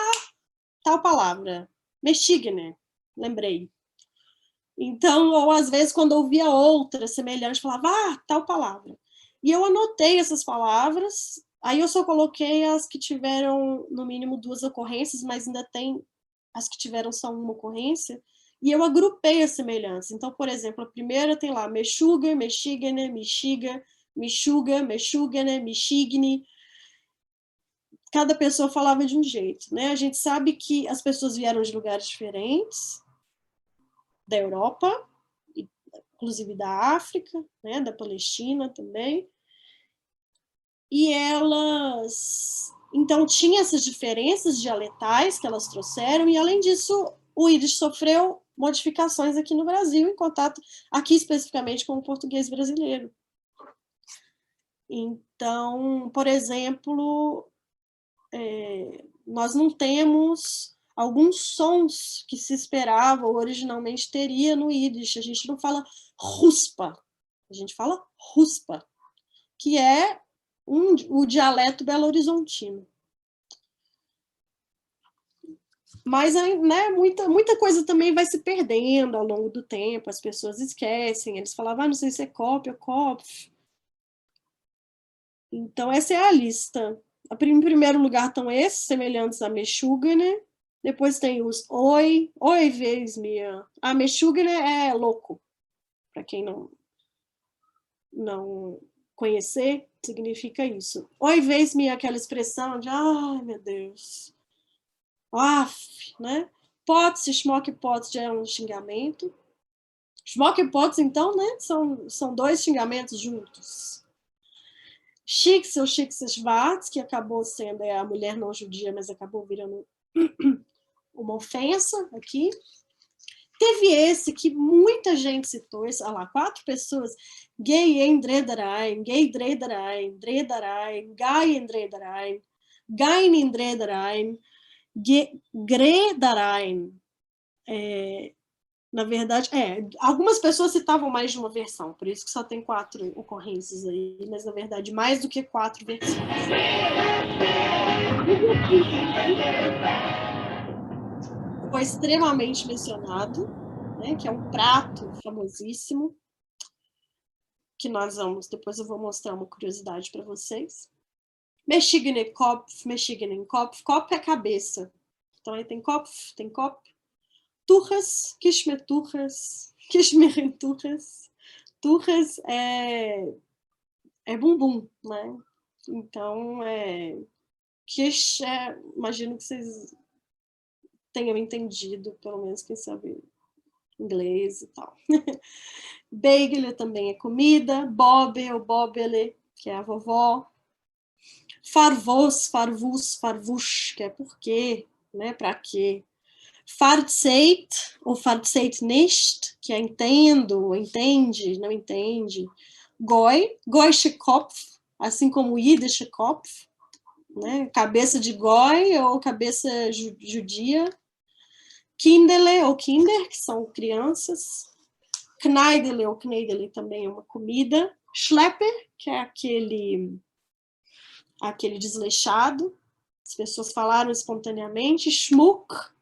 [SPEAKER 2] tal palavra, Mexigner, lembrei. Então, ou às vezes, quando eu ouvia outra semelhante, falava, tal palavra. E eu anotei essas palavras, aí eu só coloquei as que tiveram, no mínimo, 2 ocorrências, mas ainda tem as que tiveram só uma ocorrência, e eu agrupei as semelhanças. Então, por exemplo, a primeira tem lá, Meshuga, Mexigner, Mexiga, Meshuga, Mexugner, Mexigne. Cada pessoa falava de um jeito, né? A gente sabe que as pessoas vieram de lugares diferentes, da Europa, inclusive da África, né? Da Palestina também. E elas, então, tinha essas diferenças dialetais que elas trouxeram, e além disso, o Yiddish sofreu modificações aqui no Brasil, em contato, aqui especificamente com o português brasileiro. Então, por exemplo, nós não temos alguns sons que se esperava ou originalmente teria no Yiddish. A gente não fala ruspa, a gente fala ruspa, que é o dialeto belo-horizontino. Mas, né, muita coisa também vai se perdendo ao longo do tempo, as pessoas esquecem, eles falavam, não sei se é Kopf ou Kopf. Então, essa é a lista. Em primeiro lugar estão esses, semelhantes a Meshuggah, depois tem os oi vez minha. A Meshuggah é louco, para quem não conhecer, significa isso. Oi vez minha, aquela expressão de, ai, meu Deus, né? Pots, schmock pots já é um xingamento. Schmock pots, então, né, são 2 xingamentos juntos. Shix ou Shix Schwartz, que acabou sendo a mulher não judia, mas acabou virando uma ofensa aqui. Teve esse que muita gente citou, 4 pessoas, gay em Drederheim, gay Drederheim, Drederheim, gay em Drederheim, gay em Drederheim, Gredarheim. Na verdade, algumas pessoas citavam mais de uma versão, por isso que só tem 4 ocorrências aí, mas na verdade mais do que 4 versões. Foi extremamente mencionado, né, que é um prato famosíssimo, que depois eu vou mostrar uma curiosidade para vocês. Mexigner Kopf, Kopf é cabeça. Então aí tem Kopf, Turras, Kishmeturras, Kishmerenturras. Turras é bumbum, né? Então, Kish imagino que vocês tenham entendido, pelo menos quem sabe inglês e tal. Bagel também é comida, Bobe ou Bobele, que é a vovó. Farvos, Farvus, Farvush, que é por quê, né? Para quê? Farzeit ou Farzeit nicht, que é entendo, entende, não entende. Goische Kopf, assim como o Yiddish Kopf, né? Cabeça de Goi ou cabeça judia. Kindele ou Kinder, que são crianças. Kneidele ou Kneidele também é uma comida. Schlepper, que é aquele desleixado. As pessoas falaram espontaneamente. Schmuck,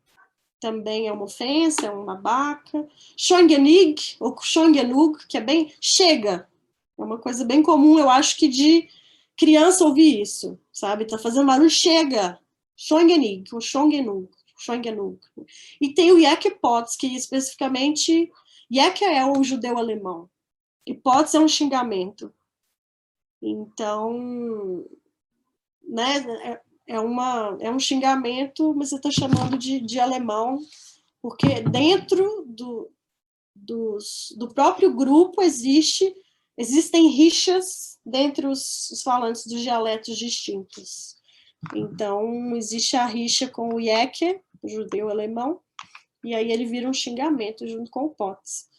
[SPEAKER 2] também é uma ofensa, é um babaca. Schongenig, ou Schongenug, que é bem chega. É uma coisa bem comum, eu acho que de criança ouvir isso, sabe? Tá fazendo barulho, chega. Schongenig, ou Schongenug. E tem o Jekpots, que especificamente... Jek é o judeu alemão. E Pots é um xingamento. Então, né, é um xingamento, mas você está chamando de alemão, porque dentro do próprio grupo existe existem rixas dentre os falantes dos dialetos distintos. Então, existe a rixa com o Yeke, o judeu-alemão, e aí ele vira um xingamento junto com o Potts.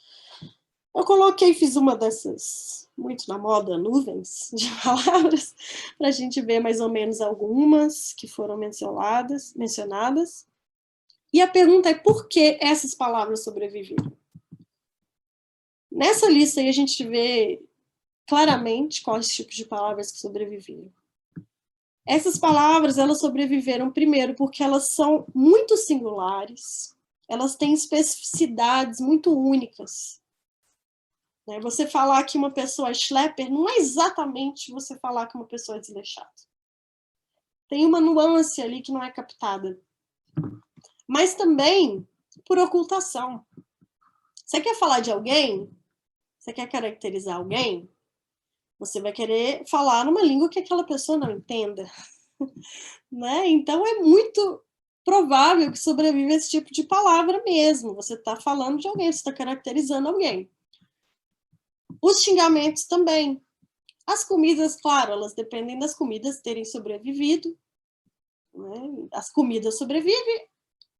[SPEAKER 2] Eu fiz uma dessas, muito na moda, nuvens de palavras, para a gente ver mais ou menos algumas que foram mencionadas. E a pergunta é, por que essas palavras sobreviveram? Nessa lista aí a gente vê claramente quais tipos de palavras que sobreviveram. Essas palavras, elas sobreviveram primeiro porque elas são muito singulares, elas têm especificidades muito únicas. Você falar que uma pessoa é schlepper não é exatamente você falar que uma pessoa é desleixada. Tem uma nuance ali que não é captada. Mas também por ocultação. Você quer falar de alguém? Você quer caracterizar alguém? Você vai querer falar numa língua que aquela pessoa não entenda. Né? Então, é muito provável que sobreviva esse tipo de palavra mesmo. Você está falando de alguém, você está caracterizando alguém. Os xingamentos também. As comidas, claro, elas dependem das comidas terem sobrevivido. Né? As comidas sobrevivem,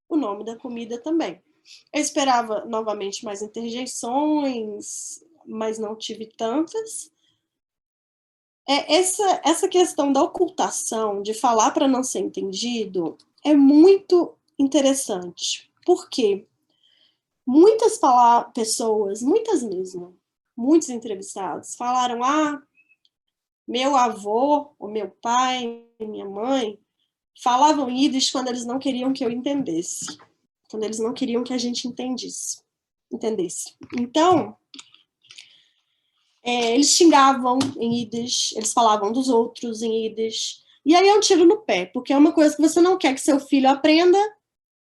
[SPEAKER 2] o nome da comida também. Eu esperava, novamente, mais interjeições, mas não tive tantas. Essa questão da ocultação, de falar para não ser entendido, é muito interessante. Por quê? Muitas pessoas, muitas mesmo, muitos entrevistados, falaram, meu avô, ou meu pai, minha mãe, falavam Yiddish quando eles não queriam que eu entendesse. Quando eles não queriam que a gente entendesse. Então, eles xingavam em Yiddish, eles falavam dos outros em Yiddish. E aí é um tiro no pé, porque é uma coisa que você não quer que seu filho aprenda,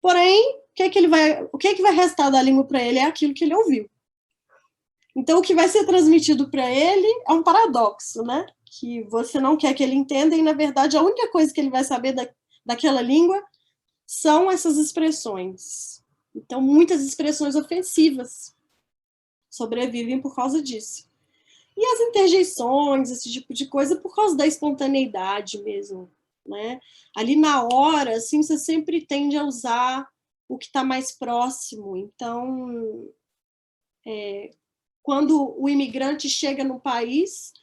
[SPEAKER 2] porém, o que é que vai restar da língua para ele é aquilo que ele ouviu. Então, o que vai ser transmitido para ele é um paradoxo, né? Que você não quer que ele entenda e, na verdade, a única coisa que ele vai saber daquela língua são essas expressões. Então, muitas expressões ofensivas sobrevivem por causa disso. E as interjeições, esse tipo de coisa, por causa da espontaneidade mesmo, né? Ali na hora, assim, você sempre tende a usar o que está mais próximo. Então, quando o imigrante chega no país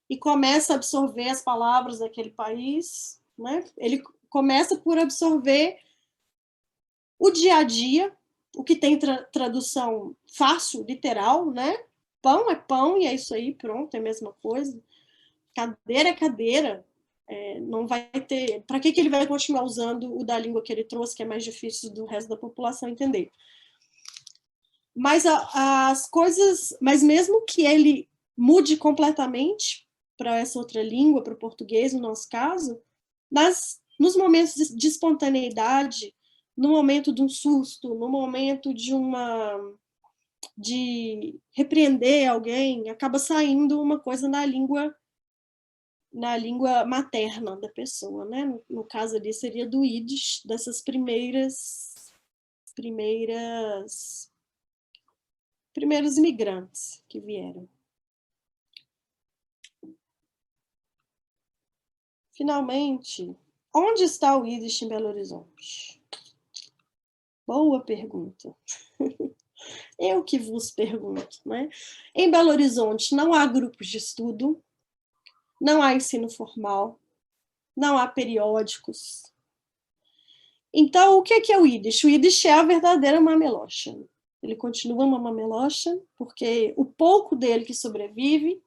[SPEAKER 2] e começa a absorver as palavras daquele país, né? Ele começa por absorver o dia a dia, o que tem tradução fácil, literal, né? Pão é pão e é isso aí, pronto, é a mesma coisa. Cadeira é cadeira. Não vai ter... Para que ele vai continuar usando o da língua que ele trouxe, que é mais difícil do resto da população entender? Mas as coisas... Mas mesmo que ele mude completamente para essa outra língua, para o português, no nosso caso, nos momentos de espontaneidade, no momento de um susto, no momento de repreender alguém, acaba saindo uma coisa na língua materna da pessoa, né? No caso ali seria do Yiddish, dessas primeiros imigrantes que vieram. Finalmente, onde está o Yiddish em Belo Horizonte? Boa pergunta. Eu que vos pergunto, né? Em Belo Horizonte não há grupos de estudo, não há ensino formal, não há periódicos. Então, o que é o Yiddish? O Yiddish é a verdadeira mamelocha. Ele continua uma mamelocha, porque o pouco dele que sobrevive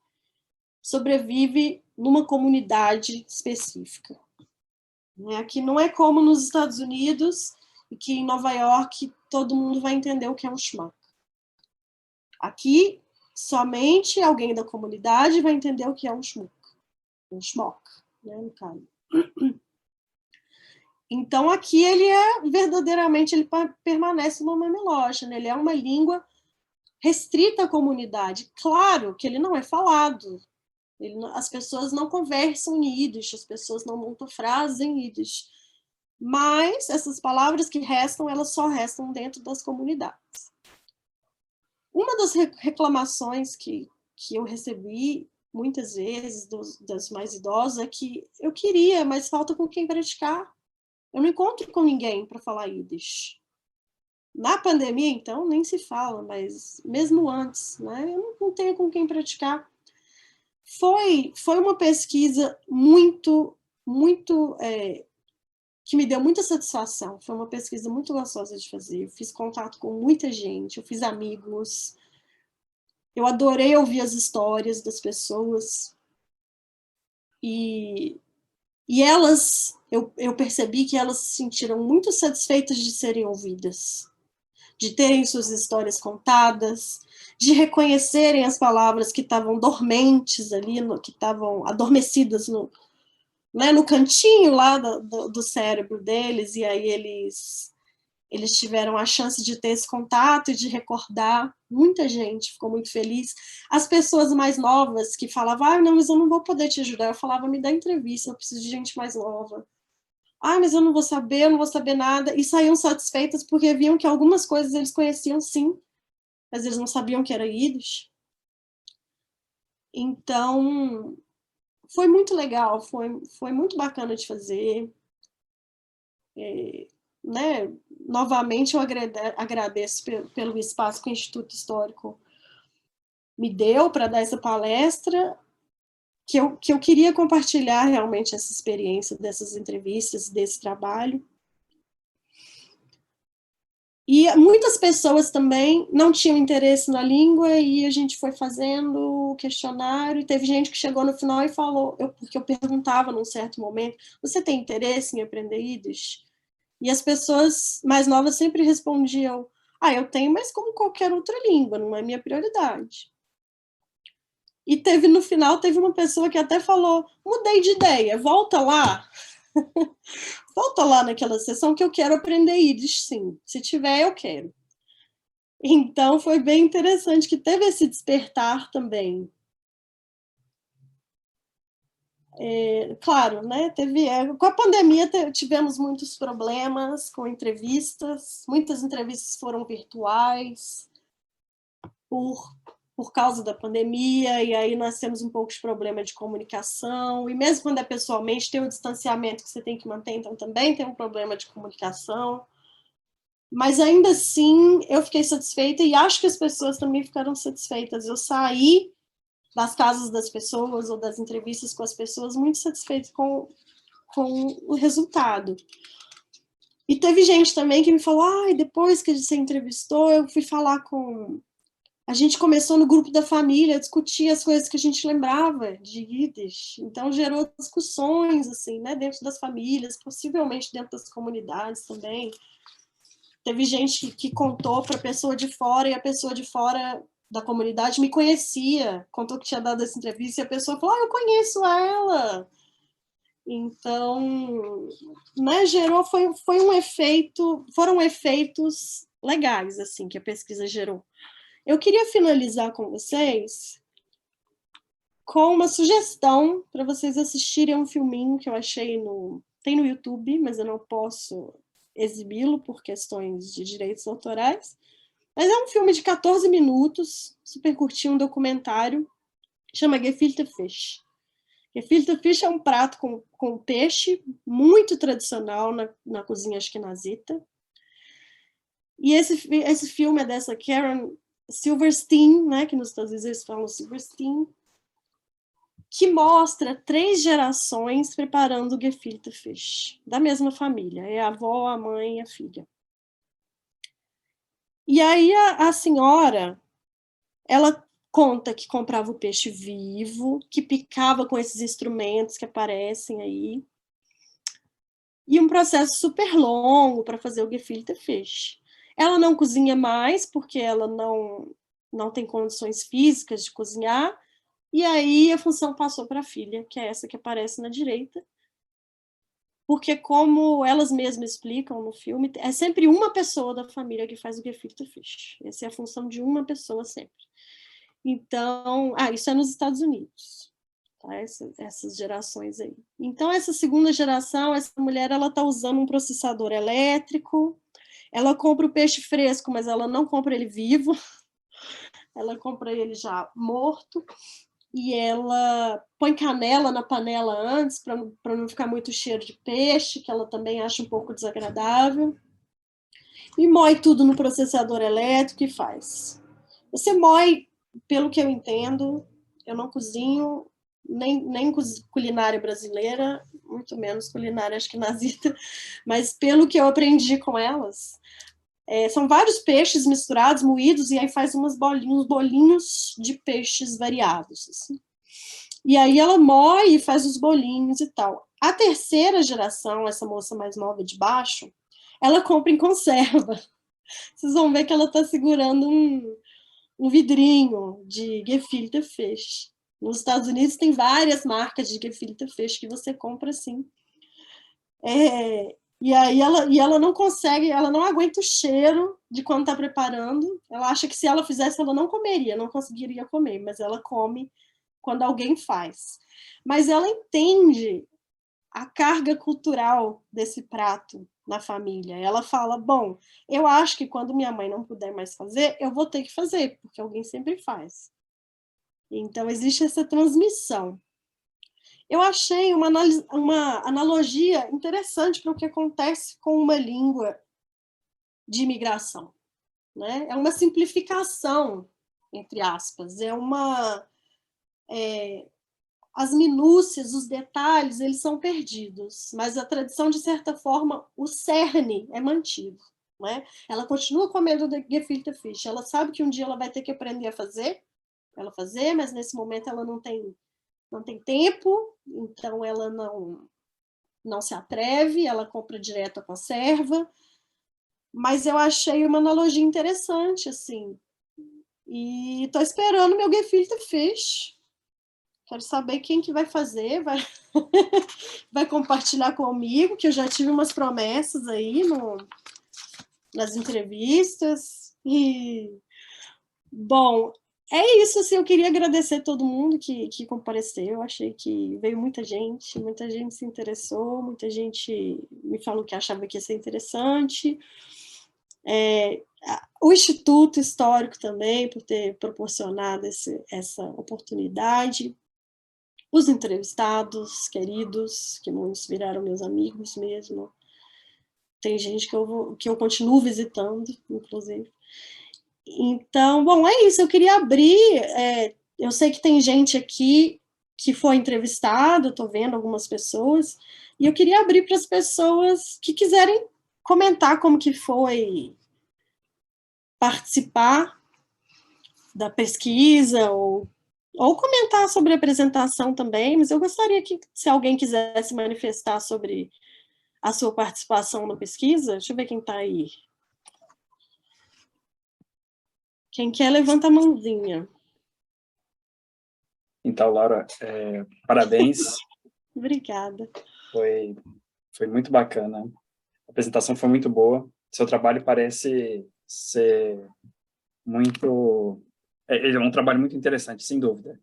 [SPEAKER 2] numa comunidade específica. Aqui não é como nos Estados Unidos, e que em Nova York todo mundo vai entender o que é um schmuck. Aqui, somente alguém da comunidade vai entender o que é um schmuck. Um schmuck, né, no caso. Então, aqui ele verdadeiramente, ele permanece uma mamelocha, né? Ele é uma língua restrita à comunidade. Claro que ele não é falado. As pessoas não conversam em Yiddish, as pessoas não montam frases em Yiddish. Mas essas palavras que restam, elas só restam dentro das comunidades. Uma das reclamações que que eu recebi muitas vezes das mais idosas é que eu queria, mas falta com quem praticar. Eu não encontro com ninguém para falar Yiddish. Na pandemia, então, nem se fala, mas mesmo antes, né, eu não tenho com quem praticar. Foi uma pesquisa muito que me deu muita satisfação. Foi uma pesquisa muito gostosa de fazer. Eu fiz contato com muita gente, eu fiz amigos. Eu adorei ouvir as histórias das pessoas. E elas, eu percebi que elas se sentiram muito satisfeitas de serem ouvidas, de terem suas histórias contadas, de reconhecerem as palavras que estavam dormentes ali, que estavam adormecidas no cantinho lá do cérebro deles, e aí eles tiveram a chance de ter esse contato e de recordar. Muita gente ficou muito feliz. As pessoas mais novas que falavam, não, mas eu não vou poder te ajudar. Eu falava, me dá entrevista, eu preciso de gente mais nova. Mas eu não vou saber nada. E saíam satisfeitas porque viam que algumas coisas eles conheciam sim, mas eles não sabiam que era Yiddish. Então, foi muito legal, foi muito bacana de fazer. Né? Novamente, eu agradeço pelo espaço que o Instituto Histórico me deu para dar essa palestra, que eu queria compartilhar realmente essa experiência dessas entrevistas, desse trabalho. E muitas pessoas também não tinham interesse na língua, e a gente foi fazendo o questionário, e teve gente que chegou no final e falou, porque eu perguntava num certo momento, você tem interesse em aprender Yiddish? E as pessoas mais novas sempre respondiam, eu tenho, mas como qualquer outra língua, não é minha prioridade. E no final, teve uma pessoa que até falou, mudei de ideia, volta lá. Volta lá naquela sessão que eu quero aprender Yiddish, sim. Se tiver, eu quero. Então, foi bem interessante que teve esse despertar também. Claro, né? Com a pandemia tivemos muitos problemas com entrevistas, muitas entrevistas foram virtuais por causa da pandemia, e aí nós temos um pouco de problema de comunicação, e mesmo quando é pessoalmente, tem o distanciamento que você tem que manter, então também tem um problema de comunicação. Mas ainda assim, eu fiquei satisfeita, e acho que as pessoas também ficaram satisfeitas. Eu saí das casas das pessoas ou das entrevistas com as pessoas muito satisfeitas com o resultado. E teve gente também que me falou, depois que você entrevistou, eu fui falar com... A gente começou no grupo da família a discutir as coisas que a gente lembrava de Yiddish. Então, gerou discussões, assim, né, dentro das famílias, possivelmente dentro das comunidades também. Teve gente que contou para a pessoa de fora, e a pessoa de fora da comunidade me conhecia, contou que tinha dado essa entrevista, e a pessoa falou, eu conheço ela. Então, né, gerou, foi um efeito, foram efeitos legais, assim, que a pesquisa gerou. Eu queria finalizar com vocês com uma sugestão para vocês assistirem um filminho que eu achei tem no YouTube, mas eu não posso exibi-lo por questões de direitos autorais. Mas é um filme de 14 minutos, super curtinho, um documentário, chama Gefilte Fish. Gefilte Fish é um prato com peixe, muito tradicional na cozinha ashkenazita. E esse filme é dessa Karen Silverstein, né, que nos Estados Unidos eles falam Silverstein, que mostra 3 gerações preparando o Gefilte Fish, da mesma família, é a avó, a mãe e a filha. E aí a senhora, ela conta que comprava o peixe vivo, que picava com esses instrumentos que aparecem aí, e um processo super longo para fazer o Gefilte Fish. Ela não cozinha mais, porque ela não tem condições físicas de cozinhar, e aí a função passou para a filha, que é essa que aparece na direita, porque como elas mesmas explicam no filme, é sempre uma pessoa da família que faz o Gefilte Fish. Essa é a função de uma pessoa sempre. Então, isso é nos Estados Unidos, tá? Essas gerações aí. Então, essa segunda geração, essa mulher, ela está usando um processador elétrico, ela compra o peixe fresco, mas ela não compra ele vivo, ela compra ele já morto, e ela põe canela na panela antes, para não ficar muito cheiro de peixe, que ela também acha um pouco desagradável. E moe tudo no processador elétrico e faz. Você moe, pelo que eu entendo, eu não cozinho, nem culinária brasileira, muito menos culinária ashkenazita, mas pelo que eu aprendi com elas, são vários peixes misturados, moídos, e aí faz uns bolinhos de peixes variados. Assim. E aí ela moe e faz os bolinhos e tal. A terceira geração, essa moça mais nova de baixo, ela compra em conserva. Vocês vão ver que ela está segurando um vidrinho de gefilte fish. Nos Estados Unidos tem várias marcas de gefilte fish que você compra assim. E aí ela não consegue, ela não aguenta o cheiro de quando está preparando. Ela acha que se ela fizesse, ela não comeria, não conseguiria comer, mas ela come quando alguém faz. Mas ela entende a carga cultural desse prato na família. Ela fala, bom, eu acho que quando minha mãe não puder mais fazer, eu vou ter que fazer, porque alguém sempre faz. Então, existe essa transmissão. Eu achei uma analogia interessante para o que acontece com uma língua de imigração. Né? É uma simplificação, entre aspas, as minúcias, os detalhes, eles são perdidos, mas a tradição, de certa forma, o cerne é mantido. Né? Ela continua comendo gefilte fish, ela sabe que um dia ela vai ter que aprender a fazer, mas nesse momento ela não tem tempo, então ela não se atreve, ela compra direto a conserva, mas eu achei uma analogia interessante, assim, e estou esperando meu gefilte fish. Quero saber quem que vai fazer, vai compartilhar comigo, que eu já tive umas promessas aí nas entrevistas. E, bom, é isso, assim, eu queria agradecer a todo mundo que compareceu. Eu achei que veio muita gente se interessou, muita gente me falou que achava que ia ser interessante. O Instituto Histórico também, por ter proporcionado essa oportunidade. Os entrevistados queridos, que muitos viraram meus amigos mesmo. Tem gente que eu continuo visitando, inclusive. Então, bom, é isso. Eu queria abrir. Eu sei que tem gente aqui que foi entrevistado, estou vendo algumas pessoas, e eu queria abrir para as pessoas que quiserem comentar como que foi participar da pesquisa, ou comentar sobre a apresentação também, mas eu gostaria que, se alguém quisesse manifestar sobre a sua participação na pesquisa, deixa eu ver quem está aí. Quem quer, levanta a mãozinha.
[SPEAKER 1] Então, Laura, parabéns.
[SPEAKER 2] Obrigada.
[SPEAKER 1] Foi muito bacana. A apresentação foi muito boa. Seu trabalho parece ser muito... Ele é um trabalho muito interessante, sem dúvida.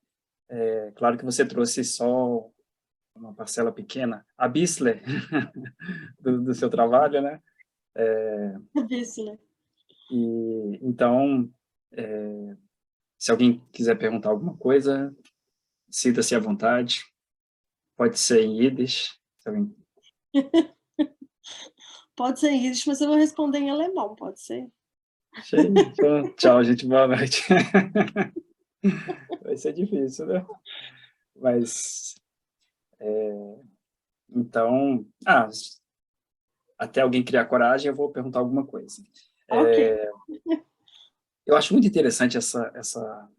[SPEAKER 1] Claro que você trouxe só uma parcela pequena, a Bissler, do seu trabalho, né?
[SPEAKER 2] A Bissler.
[SPEAKER 1] E, então, se alguém quiser perguntar alguma coisa, sinta-se à vontade. Pode ser em Yiddish.
[SPEAKER 2] Pode ser isso, mas eu vou responder em alemão, pode ser?
[SPEAKER 1] Tchau, gente, boa noite. Vai ser difícil, né? Mas, então, até alguém criar coragem, eu vou perguntar alguma coisa.
[SPEAKER 2] Ok.
[SPEAKER 1] Eu acho muito interessante essa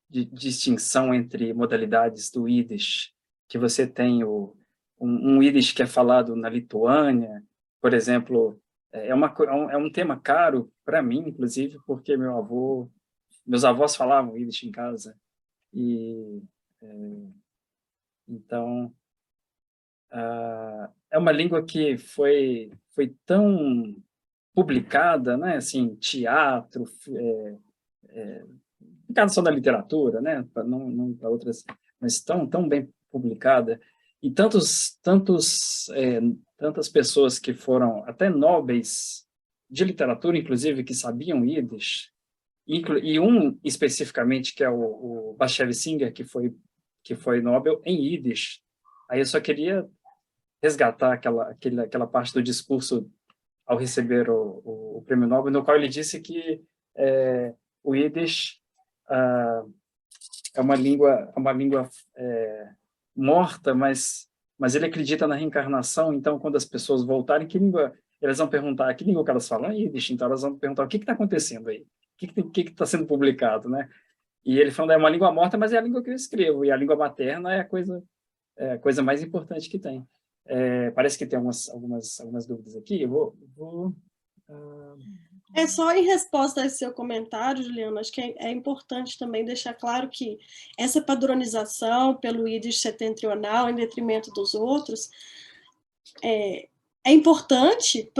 [SPEAKER 1] distinção entre modalidades do Yiddish, que você tem um Yiddish que é falado na Lituânia, por exemplo, é um tema caro para mim, inclusive, porque meus avós falavam Yiddish em casa, e então é uma língua que foi tão publicada, né, assim, teatro, publicada só da literatura, né, não para outras, mas tão bem publicada, e tantas pessoas que foram até nobres de literatura, inclusive, que sabiam Yiddish, E um especificamente, que é o Bashevis Singer, que foi Nobel em Yiddish. Aí eu só queria resgatar aquela parte do discurso ao receber o prêmio Nobel, no qual ele disse que o Yiddish é uma língua morta, mas ele acredita na reencarnação. Então, quando as pessoas voltarem, que língua elas vão perguntar? Que língua que elas falam? Yiddish. Então, elas vão perguntar o que está acontecendo aí? O que está sendo publicado, né? E ele falando, é uma língua morta, mas é a língua que eu escrevo, e a língua materna é a coisa mais importante que tem. Parece que tem algumas dúvidas aqui. Eu vou
[SPEAKER 2] Só em resposta a esse seu comentário, Juliana, acho que é importante também deixar claro que essa padronização pelo Yiddish setentrional em detrimento dos outros é importante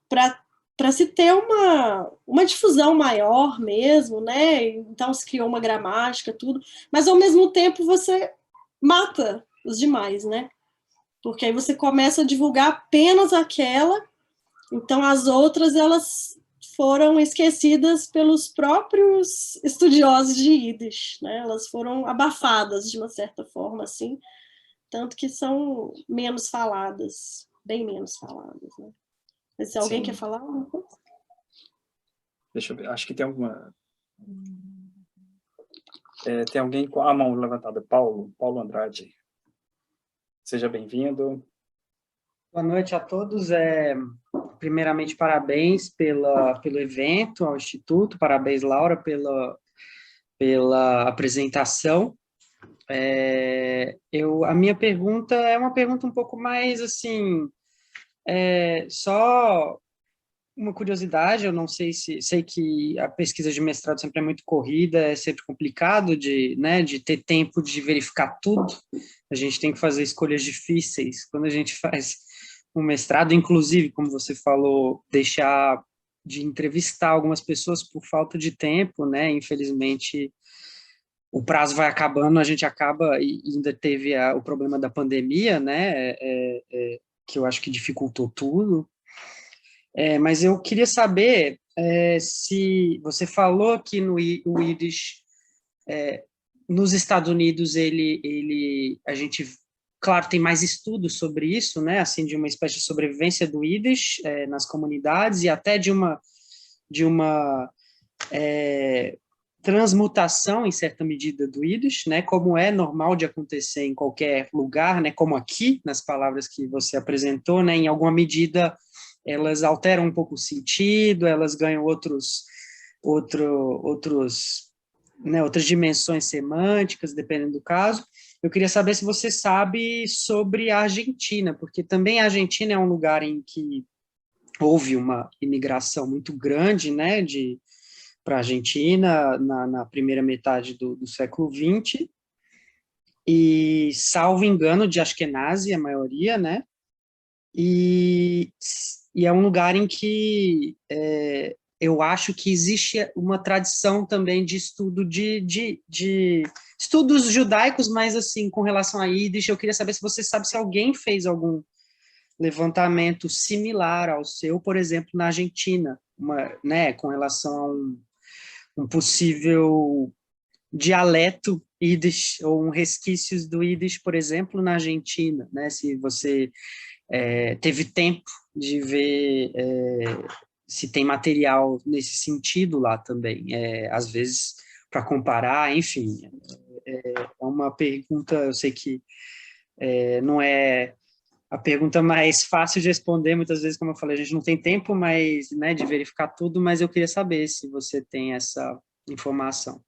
[SPEAKER 2] para se ter uma difusão maior mesmo, né? Então se criou uma gramática, tudo, mas ao mesmo tempo você mata os demais, né? Porque aí você começa a divulgar apenas aquela, então as outras elas foram esquecidas pelos próprios estudiosos de Yiddish, né? Elas foram abafadas de uma certa forma, assim, tanto que são menos faladas, bem menos faladas, né? Mas se alguém quer falar alguma coisa?
[SPEAKER 1] Deixa eu ver, acho que tem alguma... tem alguém com a mão levantada, Paulo Andrade. Seja bem-vindo.
[SPEAKER 4] Boa noite a todos. Primeiramente, parabéns pelo evento, ao Instituto. Parabéns, Laura, pela apresentação. A minha pergunta é uma pergunta um pouco mais, assim, só uma curiosidade. Eu não sei sei que a pesquisa de mestrado sempre é muito corrida, é sempre complicado de ter tempo de verificar tudo. A gente tem que fazer escolhas difíceis quando a gente faz um mestrado, inclusive, como você falou, deixar de entrevistar algumas pessoas por falta de tempo, né? Infelizmente, o prazo vai acabando, a gente acaba, e ainda teve o problema da pandemia, né? Que eu acho que dificultou tudo. Mas eu queria saber se você falou que o Yiddish, nos Estados Unidos, a gente, claro, tem mais estudos sobre isso, né? Assim, de uma espécie de sobrevivência do Yiddish nas comunidades e até de uma transmutação, em certa medida, do Yiddish, né? Como é normal de acontecer em qualquer lugar, né? Como aqui, nas palavras que você apresentou, né? Em alguma medida, elas alteram um pouco o sentido, elas ganham outras dimensões semânticas, dependendo do caso. Eu queria saber se você sabe sobre a Argentina, porque também a Argentina é um lugar em que houve uma imigração muito grande, né, para a Argentina na primeira metade do século XX, e, salvo engano, de Ashkenazi, a maioria, né, e é um lugar em que eu acho que existe uma tradição também de estudo de estudos judaicos, mas assim, com relação a Yiddish, eu queria saber se você sabe se alguém fez algum levantamento similar ao seu, por exemplo, na Argentina, né, com relação a um possível dialeto Yiddish, ou um resquícios do Yiddish, por exemplo, na Argentina, né, se você teve tempo de ver se tem material nesse sentido lá também, às vezes para comparar, enfim, é uma pergunta, eu sei que não é a pergunta mais fácil de responder, muitas vezes, como eu falei, a gente não tem tempo de verificar tudo, mas eu queria saber se você tem essa informação.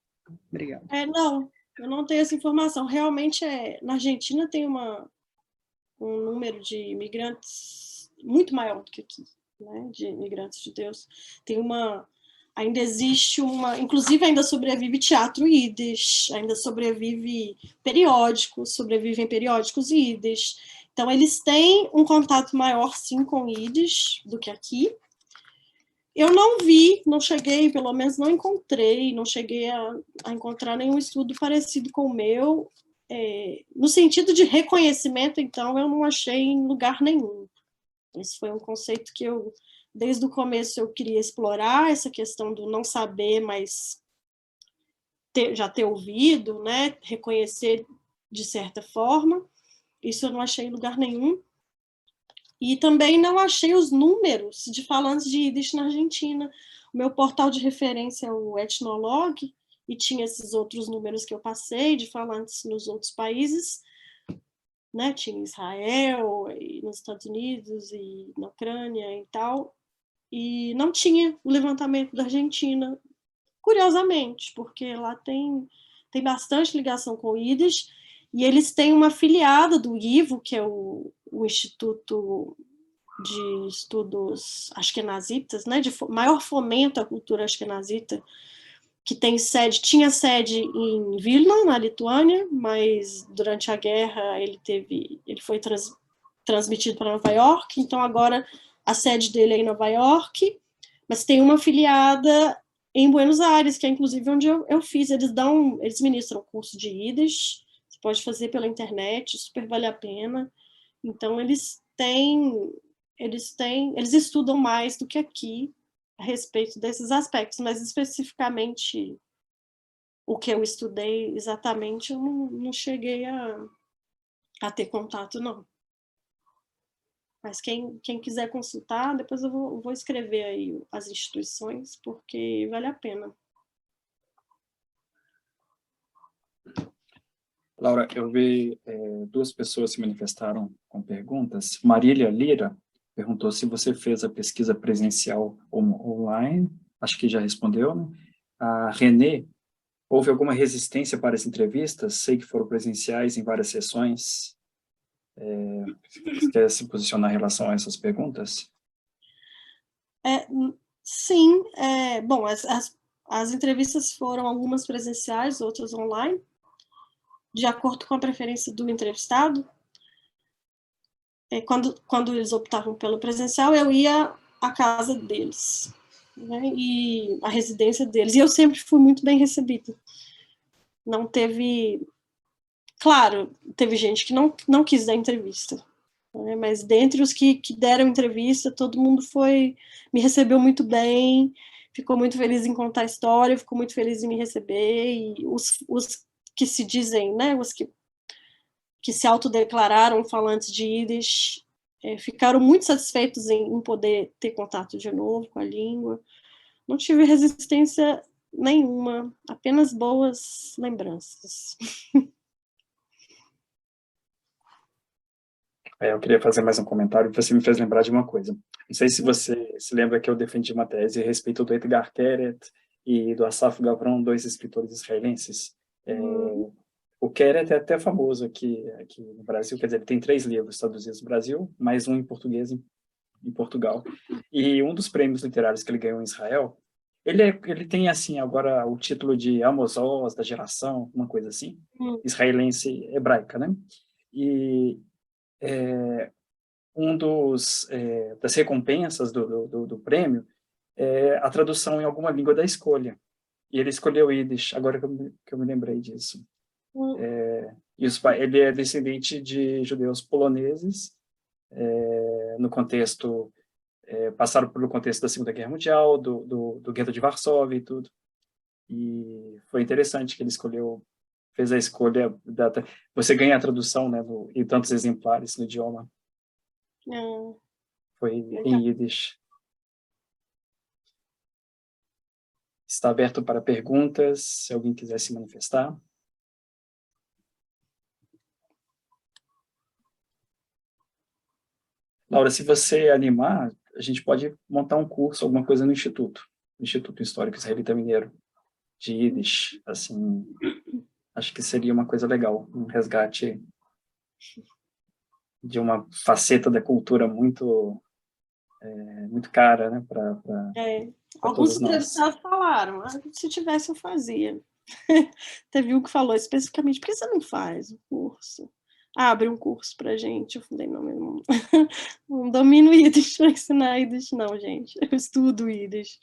[SPEAKER 4] Obrigado.
[SPEAKER 2] Não, eu não tenho essa informação. Realmente, na Argentina tem um número de imigrantes muito maior do que aqui, né, de imigrantes judeus. Ainda existe inclusive ainda sobrevive teatro Yiddish, ainda sobrevivem periódicos Yiddish. Então, eles têm um contato maior, sim, com Yiddish do que aqui. Eu não cheguei, pelo menos não cheguei a encontrar nenhum estudo parecido com o meu. No sentido de reconhecimento, então, eu não achei em lugar nenhum. Esse foi um conceito que eu Desde o começo eu queria explorar essa questão do não saber, mas já ter ouvido, né? Reconhecer de certa forma. Isso eu não achei em lugar nenhum. E também não achei os números de falantes de Yiddish na Argentina. O meu portal de referência é o Etnologue, e tinha esses outros números que eu passei de falantes nos outros países, né? Tinha em Israel, e nos Estados Unidos, e na Ucrânia e tal, e não tinha o levantamento da Argentina, curiosamente, porque lá tem bastante ligação com o Yiddish, e eles têm uma afiliada do IVO, que é o Instituto de Estudos Ashkenazitas, né, de maior fomento à cultura ashkenazita, que tinha sede em Vilna, na Lituânia, mas durante a guerra ele foi transmitido para Nova York, então agora a sede dele é em Nova York, mas tem uma afiliada em Buenos Aires, que é inclusive onde eu fiz. Eles ministram curso de Yiddish, você pode fazer pela internet, super vale a pena. Então eles estudam mais do que aqui a respeito desses aspectos, mas especificamente o que eu estudei exatamente, eu não cheguei a ter contato, não. Mas quem quiser consultar, depois eu vou escrever aí as instituições, porque vale a pena.
[SPEAKER 1] Laura, eu vi duas pessoas se manifestaram com perguntas. Marília Lira perguntou se você fez a pesquisa presencial ou online. Acho que já respondeu, né? A Renê, houve alguma resistência para as entrevistas? Sei que foram presenciais em várias sessões. Você quer se posicionar em relação a essas perguntas?
[SPEAKER 2] Sim. Bom, as entrevistas foram algumas presenciais, outras online, de acordo com a preferência do entrevistado. Quando eles optavam pelo presencial, eu ia à casa deles, né, e a residência deles, e eu sempre fui muito bem recebida. Não teve... Claro, teve gente que não quis dar entrevista, né, mas dentre os que deram entrevista, todo mundo me recebeu muito bem, ficou muito feliz em contar a história, ficou muito feliz em me receber, e os que se dizem, né, os que se autodeclararam falantes de Yiddish, ficaram muito satisfeitos em poder ter contato de novo com a língua. Não tive resistência nenhuma, apenas boas lembranças.
[SPEAKER 1] Eu queria fazer mais um comentário, você me fez lembrar de uma coisa. Não sei se você se lembra que eu defendi uma tese a respeito do Edgar Keret e do Asaf Gavron, dois escritores israelenses. O Keret é até famoso aqui no Brasil, quer dizer, ele tem 3 livros traduzidos no Brasil, mais um em português em Portugal. E um dos prêmios literários que ele ganhou em Israel, ele tem, assim, agora o título de Amos Oz, da geração, uma coisa assim, israelense hebraica, né? E das recompensas do prêmio é a tradução em alguma língua da escolha. E ele escolheu Yiddish, agora que eu me lembrei disso. Ele é descendente de judeus poloneses, no contexto, passaram pelo contexto da Segunda Guerra Mundial, do gueto de Varsóvia e tudo. E foi interessante que ele fez a escolha, você ganha a tradução, né, em tantos exemplares no idioma. Foi em Yiddish. Está aberto para perguntas, se alguém quiser se manifestar. Laura, se você animar, a gente pode montar um curso, alguma coisa no Instituto Histórico Israelita Mineiro, de Yiddish, assim, acho que seria uma coisa legal, um resgate de uma faceta da cultura muito cara, né, para
[SPEAKER 2] Alguns
[SPEAKER 1] todos nós.
[SPEAKER 2] entrevistados falaram, se tivesse eu fazia. Teve um que falou especificamente, por que você não faz o curso? Abre um curso pra gente. Eu falei, não domino Yiddish para ensinar Yiddish, não, gente. Eu estudo Yiddish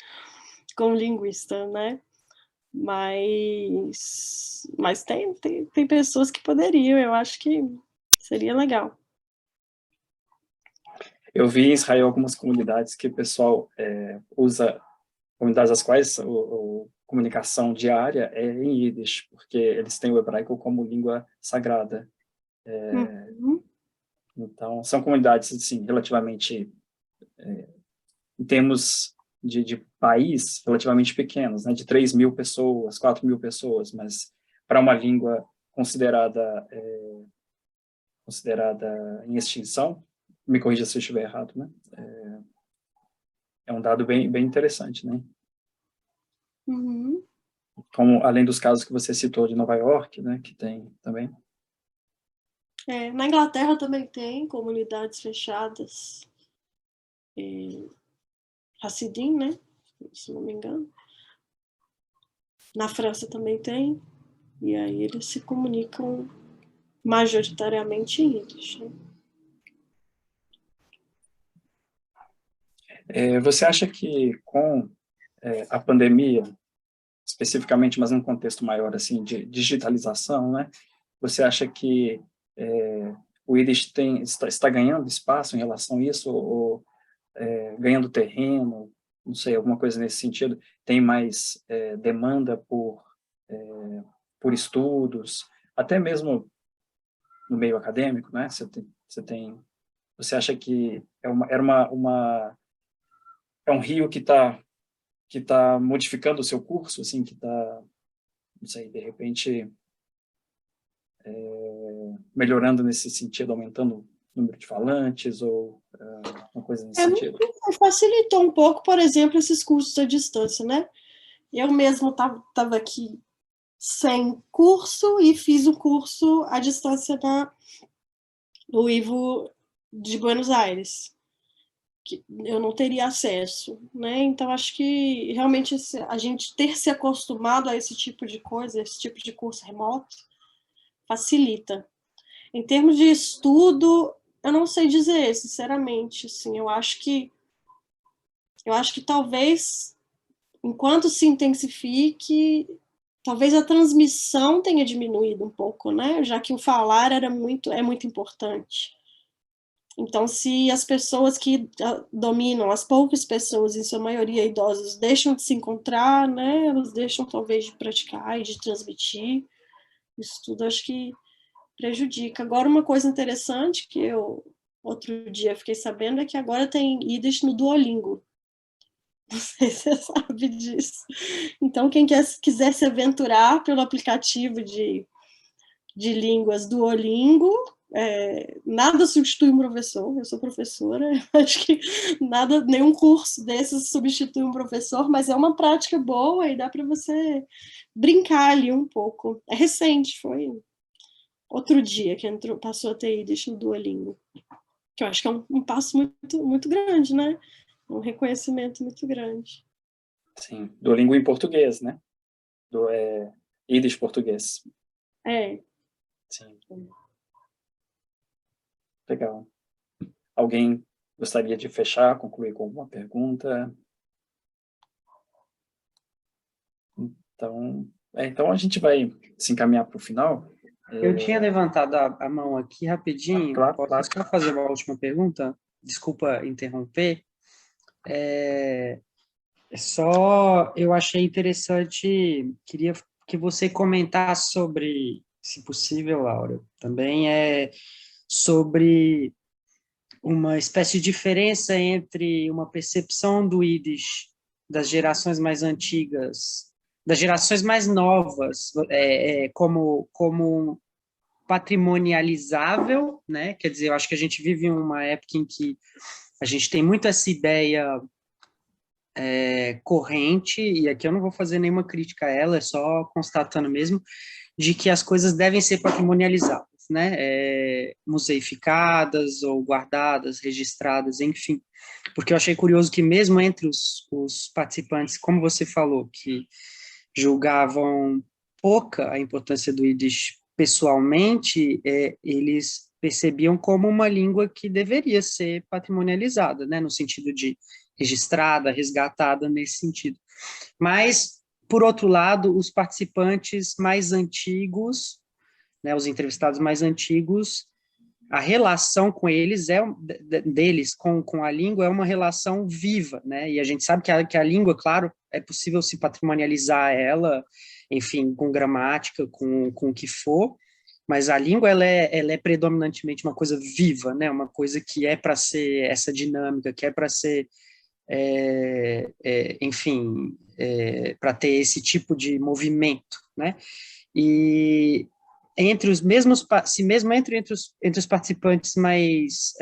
[SPEAKER 2] como linguista, né? Mas tem pessoas que poderiam, eu acho que seria legal.
[SPEAKER 1] Eu vi em Israel algumas comunidades que o pessoal usa, comunidades as quais a comunicação diária é em Yiddish, porque eles têm o hebraico como língua sagrada.
[SPEAKER 2] Uhum.
[SPEAKER 1] Então, são comunidades, assim, relativamente, em termos de país, relativamente pequenos, né, de 3.000 pessoas, 4.000 pessoas, mas para uma língua considerada em extinção, me corrija se eu estiver errado, né? É um dado bem interessante, né?
[SPEAKER 2] Uhum.
[SPEAKER 1] Como, além dos casos que você citou de Nova York, né, que tem também.
[SPEAKER 2] Na Inglaterra também tem comunidades fechadas, Hassidim, né? Se não me engano. Na França também tem, e aí eles se comunicam majoritariamente em Yiddish, né?
[SPEAKER 1] Você acha que com a pandemia, especificamente, mas num contexto maior assim de digitalização, né? Você acha que o Yiddish está ganhando espaço em relação a isso, ou ganhando terreno, não sei, alguma coisa nesse sentido? Tem mais demanda por estudos, até mesmo no meio acadêmico, né? Você acha que é um rio que tá modificando o seu curso, assim, que está, não sei, de repente melhorando nesse sentido, aumentando o número de falantes ou uma coisa nesse sentido?
[SPEAKER 2] Facilitou um pouco, por exemplo, esses cursos à distância, né? Eu mesmo estava aqui sem curso e fiz um curso à distância no Ivo de Buenos Aires, que eu não teria acesso, né? Então, acho que realmente a gente ter se acostumado a esse tipo de coisa, esse tipo de curso remoto, facilita. Em termos de estudo, eu não sei dizer, sinceramente, assim, eu acho que talvez, enquanto se intensifique, talvez a transmissão tenha diminuído um pouco, né? Já que o falar é muito importante. Então, se as pessoas que dominam, as poucas pessoas, em sua maioria idosos, deixam de se encontrar, né? Elas deixam talvez de praticar e de transmitir. Isso tudo acho que prejudica. Agora, uma coisa interessante que eu outro dia fiquei sabendo é que agora tem Yiddish no Duolingo. Não sei se você sabe disso. Então, quem quiser se aventurar pelo aplicativo de línguas Duolingo, nada substitui um professor. Eu sou professora, acho que nenhum curso desses substitui um professor, mas é uma prática boa e dá para você brincar ali um pouco. É recente, foi outro dia que passou a ter Yiddish no Duolingo, que eu acho que é um passo muito, muito grande, né? Um reconhecimento muito grande.
[SPEAKER 1] Sim, Duolingo em português, né? Yiddish português.
[SPEAKER 2] Sim.
[SPEAKER 1] Legal. Alguém gostaria de fechar, concluir com alguma pergunta? Então a gente vai se encaminhar para o final.
[SPEAKER 4] Eu tinha levantado a mão aqui rapidinho.
[SPEAKER 1] Claro.
[SPEAKER 4] Posso só fazer uma última pergunta? Desculpa interromper. Eu achei interessante, queria que você comentasse sobre, se possível, Laura, também sobre uma espécie de diferença entre uma percepção do Yiddish das gerações mais antigas, das gerações mais novas, como patrimonializável, né? Quer dizer, eu acho que a gente vive uma época em que a gente tem muito essa ideia corrente, e aqui eu não vou fazer nenhuma crítica a ela, é só constatando mesmo, de que as coisas devem ser patrimonializadas, né? Museificadas ou guardadas, registradas, enfim. Porque eu achei curioso que mesmo entre os participantes, como você falou, que julgavam pouca a importância do Yiddish pessoalmente, eles percebiam como uma língua que deveria ser patrimonializada, né? No sentido de registrada, resgatada nesse sentido. Mas, por outro lado, os participantes mais antigos, né, os entrevistados mais antigos, a relação com eles deles com a língua é uma relação viva, né? E a gente sabe que a língua, claro, é possível se patrimonializar ela, enfim, com gramática, com o que for, mas a língua ela é predominantemente uma coisa viva, né? Uma coisa que é para ser essa dinâmica, que é para ser, enfim, para ter esse tipo de movimento, né? E entre os mesmos, se mesmo entre os participantes mais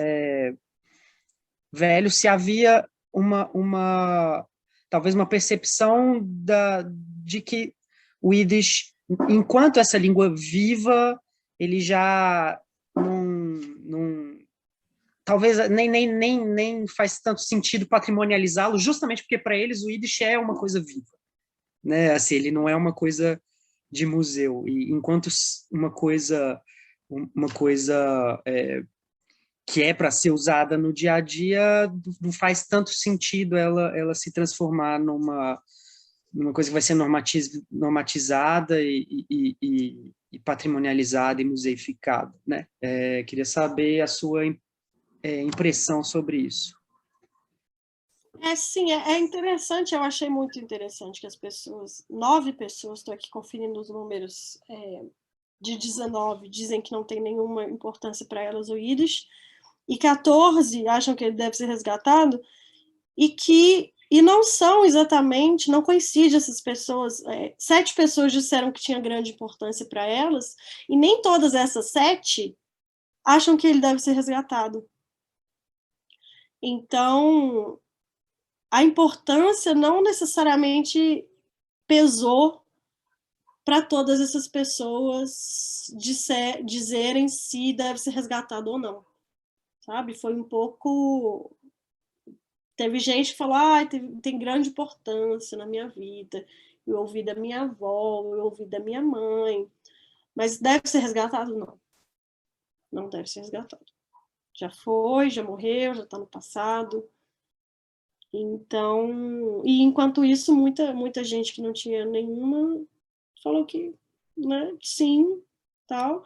[SPEAKER 4] velhos, se havia talvez uma percepção de que o Yiddish, enquanto essa língua viva, ele já não talvez nem faz tanto sentido patrimonializá-lo, justamente porque para eles o Yiddish é uma coisa viva, né? Assim, ele não é uma coisa de museu, e enquanto uma coisa que é para ser usada no dia a dia, não faz tanto sentido ela se transformar numa coisa que vai ser normatizada e patrimonializada e museificada, né? Queria saber a sua impressão sobre isso.
[SPEAKER 2] Sim, é interessante, eu achei muito interessante que 9 pessoas, estou aqui conferindo os números, de 19 dizem que não tem nenhuma importância para elas o Yiddish, e 14 acham que ele deve ser resgatado, e não são exatamente, não coincide essas pessoas, 7 pessoas disseram que tinha grande importância para elas, e nem todas essas 7 acham que ele deve ser resgatado. Então, a importância não necessariamente pesou para todas essas pessoas dizerem se deve ser resgatado ou não, sabe? Foi um pouco... Teve gente que falou, tem grande importância na minha vida, eu ouvi da minha avó, eu ouvi da minha mãe, mas deve ser resgatado? Não. Não deve ser resgatado. Já foi, já morreu, já está no passado. Então, e enquanto isso, muita gente que não tinha nenhuma falou que, né, sim, tal.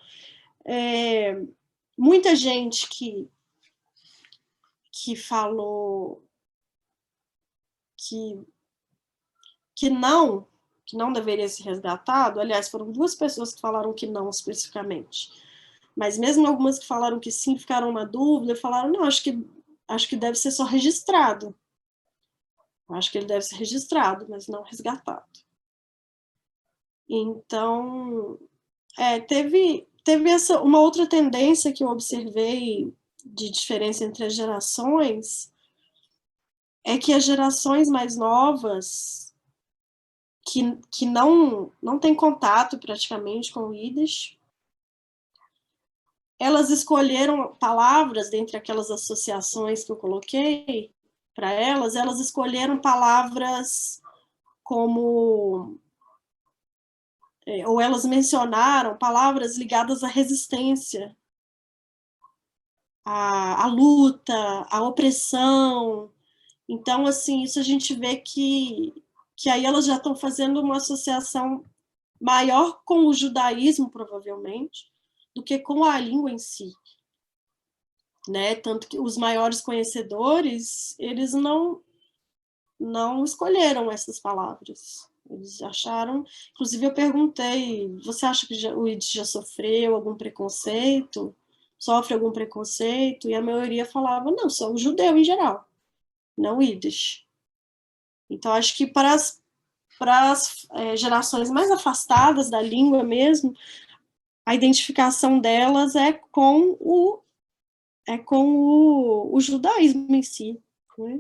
[SPEAKER 2] Muita gente que falou que não deveria ser resgatado. Aliás, foram 2 pessoas que falaram que não especificamente, mas mesmo algumas que falaram que sim, ficaram na dúvida, falaram, não, acho que deve ser só registrado. Acho que ele deve ser registrado, mas não resgatado. Então, teve uma outra tendência que eu observei de diferença entre as gerações, é que as gerações mais novas, que não têm contato praticamente com o Yiddish, elas escolheram palavras, dentre aquelas associações que eu coloquei para elas escolheram palavras como... ou elas mencionaram palavras ligadas à resistência, à luta, à opressão. Então, assim, isso a gente vê que aí elas já estão fazendo uma associação maior com o judaísmo, provavelmente, do que com a língua em si. Né? Tanto que os maiores conhecedores, eles não escolheram essas palavras. Eles acharam... Inclusive, eu perguntei, você acha que o Yiddish já sofreu algum preconceito? Sofre algum preconceito? E a maioria falava, não, só o judeu em geral, não o Yiddish. Então, acho que para as gerações mais afastadas da língua mesmo, a identificação delas é com o judaísmo em si, né?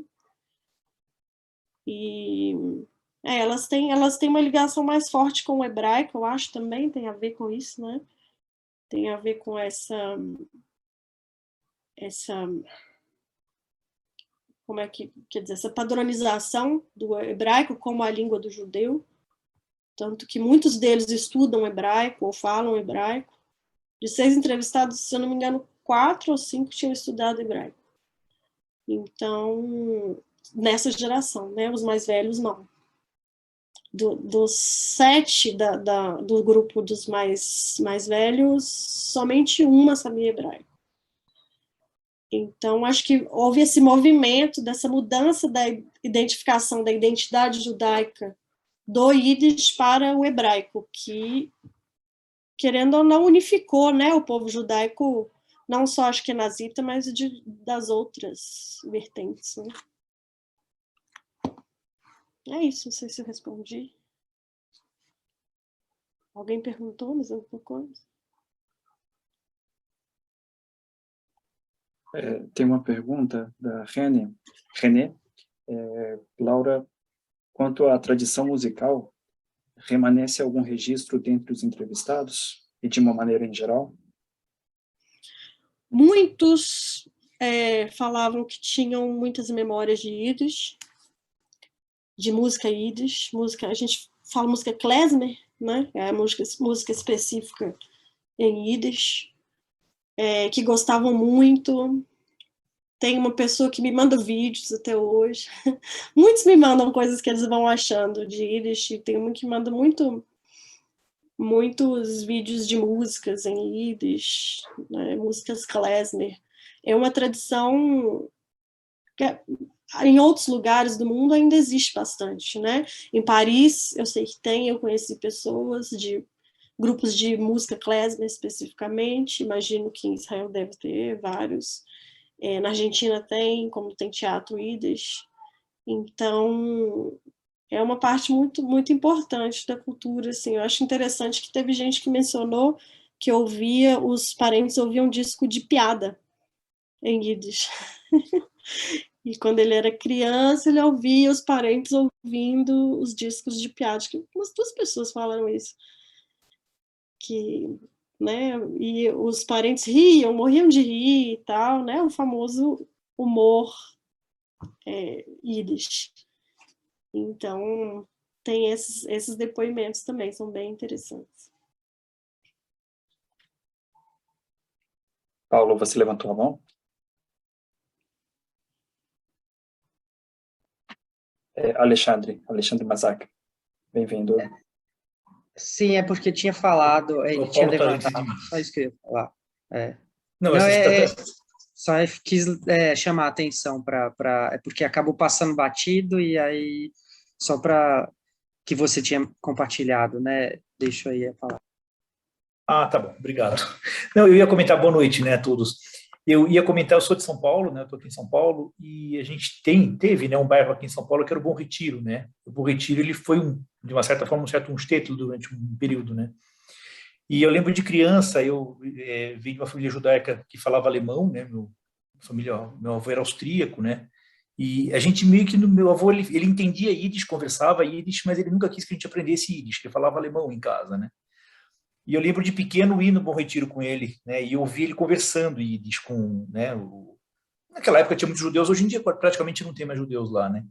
[SPEAKER 2] E elas têm uma ligação mais forte com o hebraico, eu acho, também tem a ver com isso, né? Tem a ver com essa como é que quer dizer, essa padronização do hebraico como a língua do judeu, tanto que muitos deles estudam hebraico ou falam hebraico. De 6 entrevistados, se eu não me engano, 4 ou 5 tinham estudado hebraico. Então, nessa geração, né? Os mais velhos não. Dos 7 do grupo dos mais velhos, somente uma sabia hebraico. Então, acho que houve esse movimento dessa mudança da identificação da identidade judaica do Yiddish para o hebraico, que, querendo ou não, unificou, né, o povo judaico, não só ashkenazita, mas das outras vertentes. Né? É isso, não sei se eu respondi. Alguém perguntou mais alguma coisa?
[SPEAKER 1] Tem uma pergunta da René. Laura, quanto à tradição musical, remanesce algum registro dentre os entrevistados e de uma maneira em geral?
[SPEAKER 2] Muitos falavam que tinham muitas memórias de Yiddish, de música Yiddish, a gente fala música klezmer, né? É a música específica em Yiddish, que gostavam muito. Tem uma pessoa que me manda vídeos até hoje. Muitos me mandam coisas que eles vão achando de Yiddish. Tem um que manda muitos vídeos de músicas em Yiddish, né? Músicas klezmer. É uma tradição que em outros lugares do mundo ainda existe bastante, né? Em Paris, eu sei que tem, eu conheci pessoas de grupos de música klezmer especificamente, imagino que em Israel deve ter vários. Na Argentina tem, como tem teatro Yiddish. Então, é uma parte muito, muito importante da cultura, assim. Eu acho interessante que teve gente que mencionou que os parentes ouviam disco de piada em Yiddish. E quando ele era criança, ele ouvia os parentes ouvindo os discos de piada. Acho que umas 2 pessoas falaram isso. Né, e os parentes riam, morriam de rir e tal, né? O famoso humor Yiddish. Então, tem esses depoimentos também, são bem interessantes.
[SPEAKER 1] Paulo, você levantou a mão? Alexandre Mazak, bem-vindo.
[SPEAKER 4] Sim, é porque tinha falado, ele tinha levantado, só isso que eu ia falar. Não, só quis chamar a atenção é porque acabou passando batido e aí só para que você tinha compartilhado, né? Deixa eu aí falar.
[SPEAKER 5] Ah, tá bom, obrigado. Não, eu ia comentar boa noite, né, a todos. Eu ia comentar, eu sou de São Paulo, né, eu estou aqui em São Paulo, e a gente teve, né, um bairro aqui em São Paulo que era o Bom Retiro, né. O Bom Retiro, ele foi, de uma certa forma, um certo shtetl durante um período, né. E eu lembro de criança, eu vim de uma família judaica que falava alemão, né, meu avô era austríaco, né, e a gente meio que, meu avô, ele entendia Yiddish, conversava Yiddish, mas ele nunca quis que a gente aprendesse Yiddish, que ele falava alemão em casa, né. E eu lembro de pequeno ir no Bom Retiro com ele, né, e ouvir ele conversando Yiddish com, né, naquela época tinha muitos judeus, hoje em dia praticamente não tem mais judeus lá, né.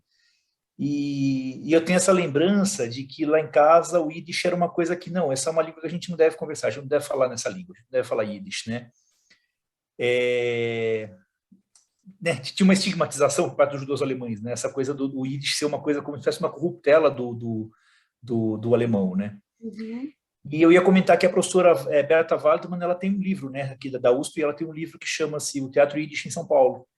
[SPEAKER 5] E eu tenho essa lembrança de que lá em casa o Yiddish era uma coisa que, não, essa é uma língua que a gente não deve conversar, a gente não deve falar nessa língua, a gente não deve falar Yiddish, né. Né, tinha uma estigmatização por parte dos judeus alemães, né, essa coisa do Yiddish ser uma coisa como se fosse uma corruptela do alemão, né.
[SPEAKER 2] Uhum.
[SPEAKER 5] E eu ia comentar que a professora Berta Waldman, ela tem um livro, né, aqui da USP, e ela tem um livro que chama-se O Teatro Yiddish em São Paulo,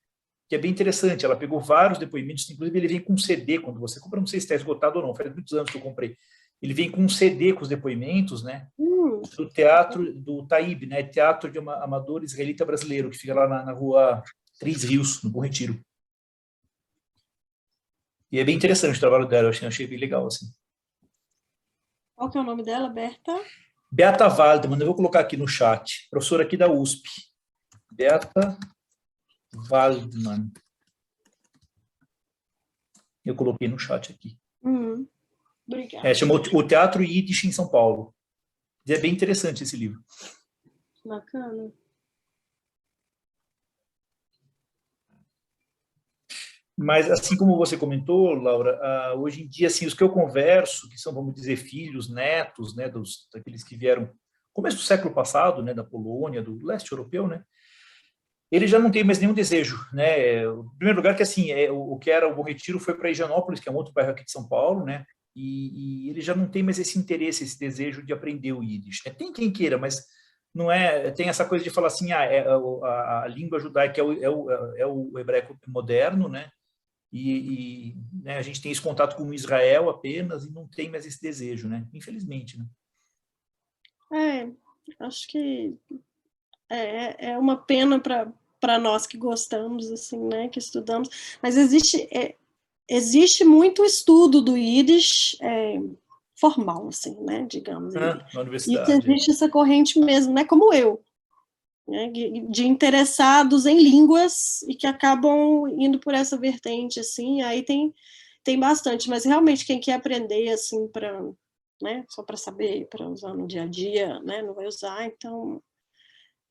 [SPEAKER 5] que é bem interessante. Ela pegou vários depoimentos, inclusive ele vem com um CD, quando você compra, não sei se está esgotado ou não, faz muitos anos que eu comprei. Ele vem com um CD com os depoimentos, né, do teatro do Taíbe, né, Teatro de Amador Israelita Brasileiro, que fica lá na rua Três Rios, no Bom Retiro. E é bem interessante o trabalho dela, eu achei bem legal, assim.
[SPEAKER 2] Qual que é o nome dela, Berta?
[SPEAKER 5] Beata Waldman, eu vou colocar aqui no chat, professora aqui da USP. Beata Waldman. Eu coloquei no chat aqui.
[SPEAKER 2] Obrigada.
[SPEAKER 5] Chamou O Teatro Yiddish em São Paulo. E é bem interessante esse livro.
[SPEAKER 2] Bacana.
[SPEAKER 5] Mas, assim como você comentou, Laura, hoje em dia, assim, os que eu converso, que são, vamos dizer, filhos, netos, né, daqueles que vieram no começo do século passado, né, da Polônia, do leste europeu, né, eles já não têm mais nenhum desejo, né. Em primeiro lugar, que assim, o que era o Bom Retiro foi para Higienópolis, que é um outro bairro aqui de São Paulo, né, e ele já não tem mais esse interesse, esse desejo de aprender o Yiddish, né. Tem quem queira, mas não é, tem essa coisa de falar assim, a língua judaica é o hebraico moderno, né? Né, a gente tem esse contato com Israel apenas e não tem mais esse desejo, né? Infelizmente, né?
[SPEAKER 2] Acho que é uma pena para nós que gostamos, assim, né, que estudamos, mas existe muito estudo do Yiddish formal, assim, né, digamos,
[SPEAKER 5] Na
[SPEAKER 2] e que
[SPEAKER 5] universidade.
[SPEAKER 2] existe essa corrente mesmo, né, como eu, né, de interessados em línguas e que acabam indo por essa vertente, assim, aí tem bastante, mas realmente quem quer aprender, assim, né, só para saber, para usar no dia a dia, né, não vai usar, então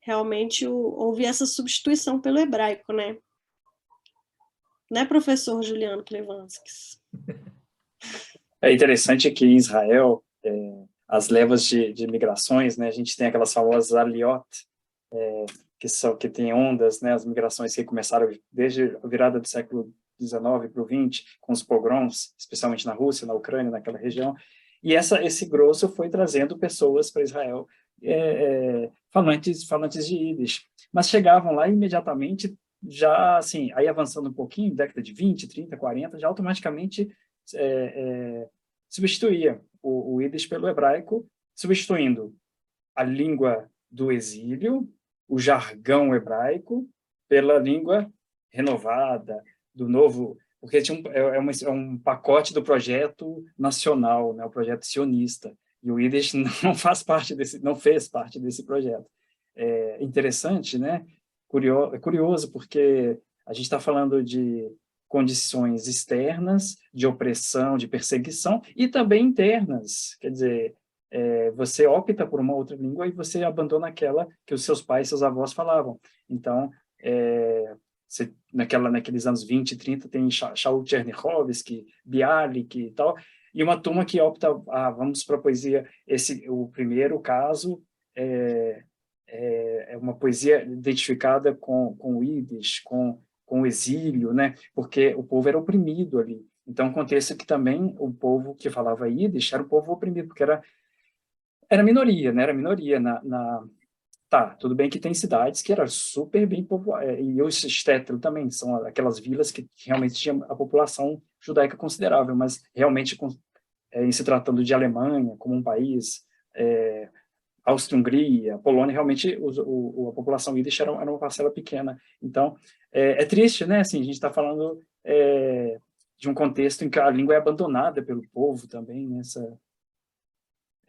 [SPEAKER 2] realmente houve essa substituição pelo hebraico, né? Né, professor Juliano Klevanskis?
[SPEAKER 1] É interessante que em Israel, as levas de migrações, né, a gente tem aquelas famosas aliot, que tem ondas, né, as migrações que começaram desde a virada do século XIX para o XX, com os pogroms, especialmente na Rússia, na Ucrânia, naquela região, e esse grosso foi trazendo pessoas para Israel, falantes de Yiddish, mas chegavam lá imediatamente, já assim, aí avançando um pouquinho, década de 20, 30, 40, já automaticamente substituía o Yiddish pelo hebraico, substituindo a língua do exílio, o jargão hebraico, pela língua renovada, do novo, porque é um pacote do projeto nacional, né, o projeto sionista, e o Yiddish não fez parte desse projeto. É interessante, né? Curioso, porque a gente está falando de condições externas, de opressão, de perseguição, e também internas, quer dizer, você opta por uma outra língua e você abandona aquela que os seus pais, seus avós falavam. Então, naqueles anos 20 e 30, tem Shaul Chernyakhovsky, Bialik e tal, e uma turma que opta, vamos para a poesia, o primeiro caso é uma poesia identificada com o Yiddish, com o exílio, né? Porque o povo era oprimido ali. Então, acontece que também o povo que falava Yiddish era um povo oprimido, porque era minoria, né? Era minoria Tá, tudo bem que tem cidades que eram super bem povoadas, e o Stettel também, são aquelas vilas que realmente tinham a população judaica considerável, mas realmente, em se tratando de Alemanha como um país, Áustria-Hungria, Polônia, realmente a população Yiddish era uma parcela pequena. Então, é triste, né? Assim, a gente está falando de um contexto em que a língua é abandonada pelo povo também, nessa...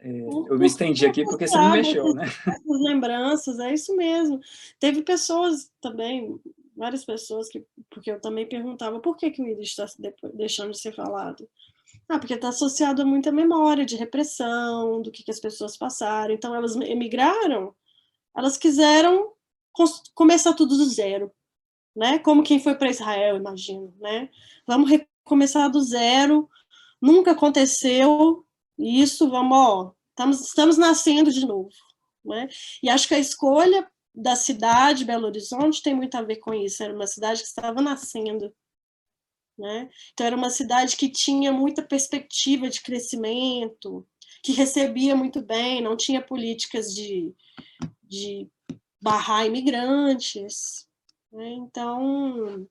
[SPEAKER 1] eu me estendi aqui porque você me mexeu, né?
[SPEAKER 2] Essas lembranças, é isso mesmo. Teve pessoas também, várias pessoas, porque eu também perguntava por que o Yiddish está deixando de ser falado. Porque está associado a muita memória de repressão, do que as pessoas passaram. Então, elas emigraram, elas quiseram começar tudo do zero, né? Como quem foi para Israel, imagino, né? Vamos recomeçar do zero, nunca aconteceu isso, estamos nascendo de novo, né? E acho que a escolha da cidade, Belo Horizonte, tem muito a ver com isso. Era uma cidade que estava nascendo, né? Então, era uma cidade que tinha muita perspectiva de crescimento, que recebia muito bem, não tinha políticas de barrar imigrantes, né? Então,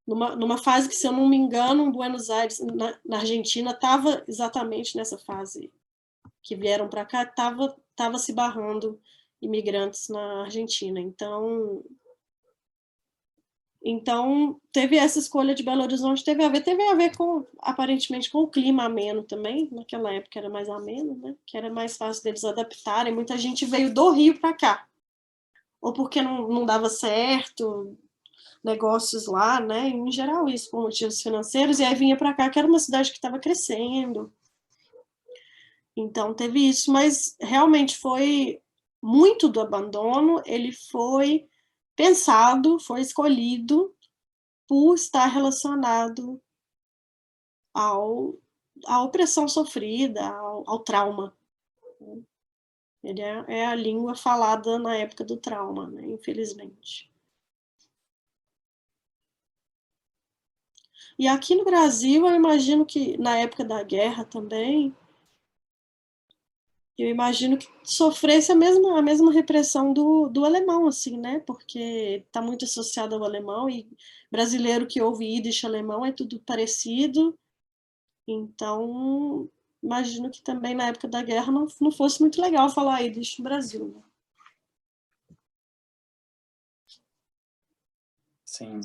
[SPEAKER 2] numa fase que, se eu não me engano, Buenos Aires, na Argentina, estava exatamente nessa fase que vieram para cá, estava se barrando imigrantes na Argentina. Então, teve essa escolha de Belo Horizonte, teve a ver com, aparentemente, com o clima ameno também, naquela época era mais ameno, né? Que era mais fácil deles adaptarem, muita gente veio do Rio para cá, ou porque não dava certo, negócios lá, né? Em geral isso, por motivos financeiros, e aí vinha para cá, que era uma cidade que estava crescendo. Então, teve isso, mas realmente foi muito do abandono, ele foi pensado, foi escolhido por estar relacionado à opressão sofrida, ao trauma. Ele é a língua falada na época do trauma, né, infelizmente. E aqui no Brasil, eu imagino que na época da guerra também, Eu imagino que sofresse a mesma repressão do alemão, assim, né? Porque está muito associado ao alemão, e brasileiro que ouve Yiddish alemão é tudo parecido. Então, imagino que também na época da guerra não fosse muito legal falar Yiddish no Brasil, né?
[SPEAKER 1] Sim.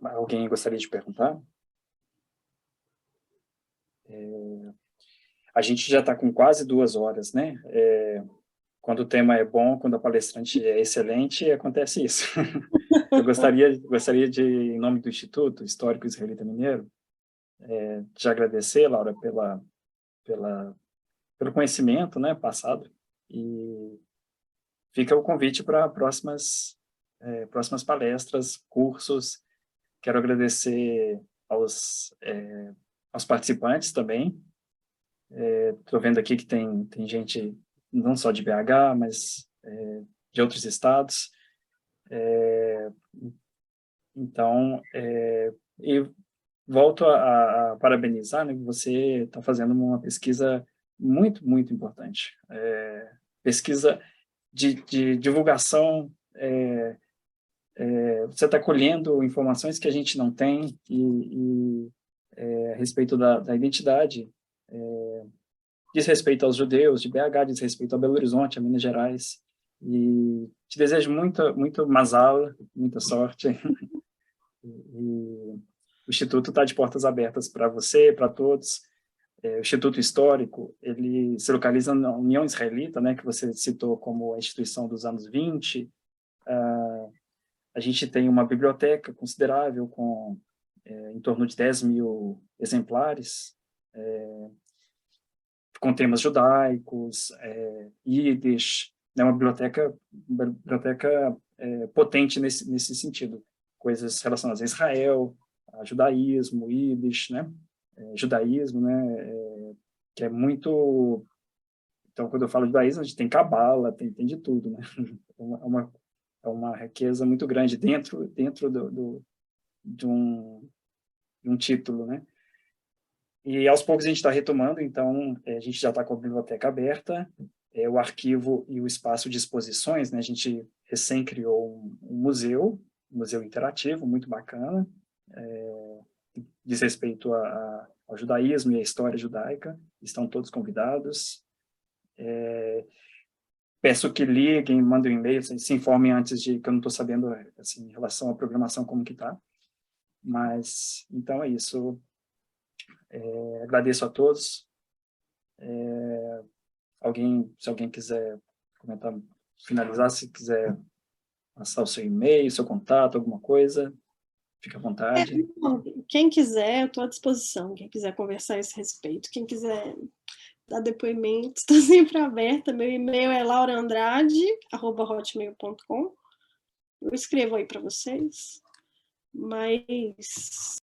[SPEAKER 1] Alguém gostaria de perguntar? A gente já está com quase 2 horas, né? Quando o tema é bom, quando a palestrante é excelente, acontece isso. Eu gostaria de, em nome do Instituto Histórico Israelita Mineiro, te agradecer, Laura, pelo conhecimento, né, passado, e fica o convite para próximas palestras, cursos. Quero agradecer aos participantes também. Estou vendo aqui que tem gente não só de BH, mas de outros estados. Então, e volto a parabenizar, né, que você está fazendo uma pesquisa muito, muito importante. Pesquisa de divulgação, você está colhendo informações que a gente não tem, a respeito da identidade, diz respeito aos judeus de BH, diz respeito a Belo Horizonte, a Minas Gerais, e te desejo muito mazala, muita sorte, e o Instituto está de portas abertas para você, para todos. O Instituto Histórico, ele se localiza na União Israelita, né, que você citou como a instituição dos anos 20. A gente tem uma biblioteca considerável, com em torno de 10 mil exemplares, com temas judaicos, Yiddish, né, uma biblioteca potente nesse sentido. Coisas relacionadas a Israel, a judaísmo, Yiddish, né? Judaísmo, né? Que é muito... Então, quando eu falo judaísmo, a gente tem cabala, tem de tudo, né? É uma riqueza muito grande dentro de um título, né? E aos poucos a gente está retomando, então a gente já está com a biblioteca aberta, o arquivo e o espaço de exposições, né? A gente recém criou um museu interativo, muito bacana, diz respeito ao judaísmo e à história judaica, estão todos convidados. Peço que liguem, mandem um e-mail, se informem antes que eu não estou sabendo, assim, em relação à programação, como que está. Mas, então é isso. Agradeço a todos. Se alguém quiser comentar, finalizar, se quiser passar o seu e-mail, seu contato, alguma coisa, fique à vontade.
[SPEAKER 2] Quem quiser, eu estou à disposição. Quem quiser conversar a esse respeito, quem quiser dar depoimento, estou sempre aberta. Meu e-mail é lauraandrade@hotmail.com. Eu escrevo aí para vocês. Mas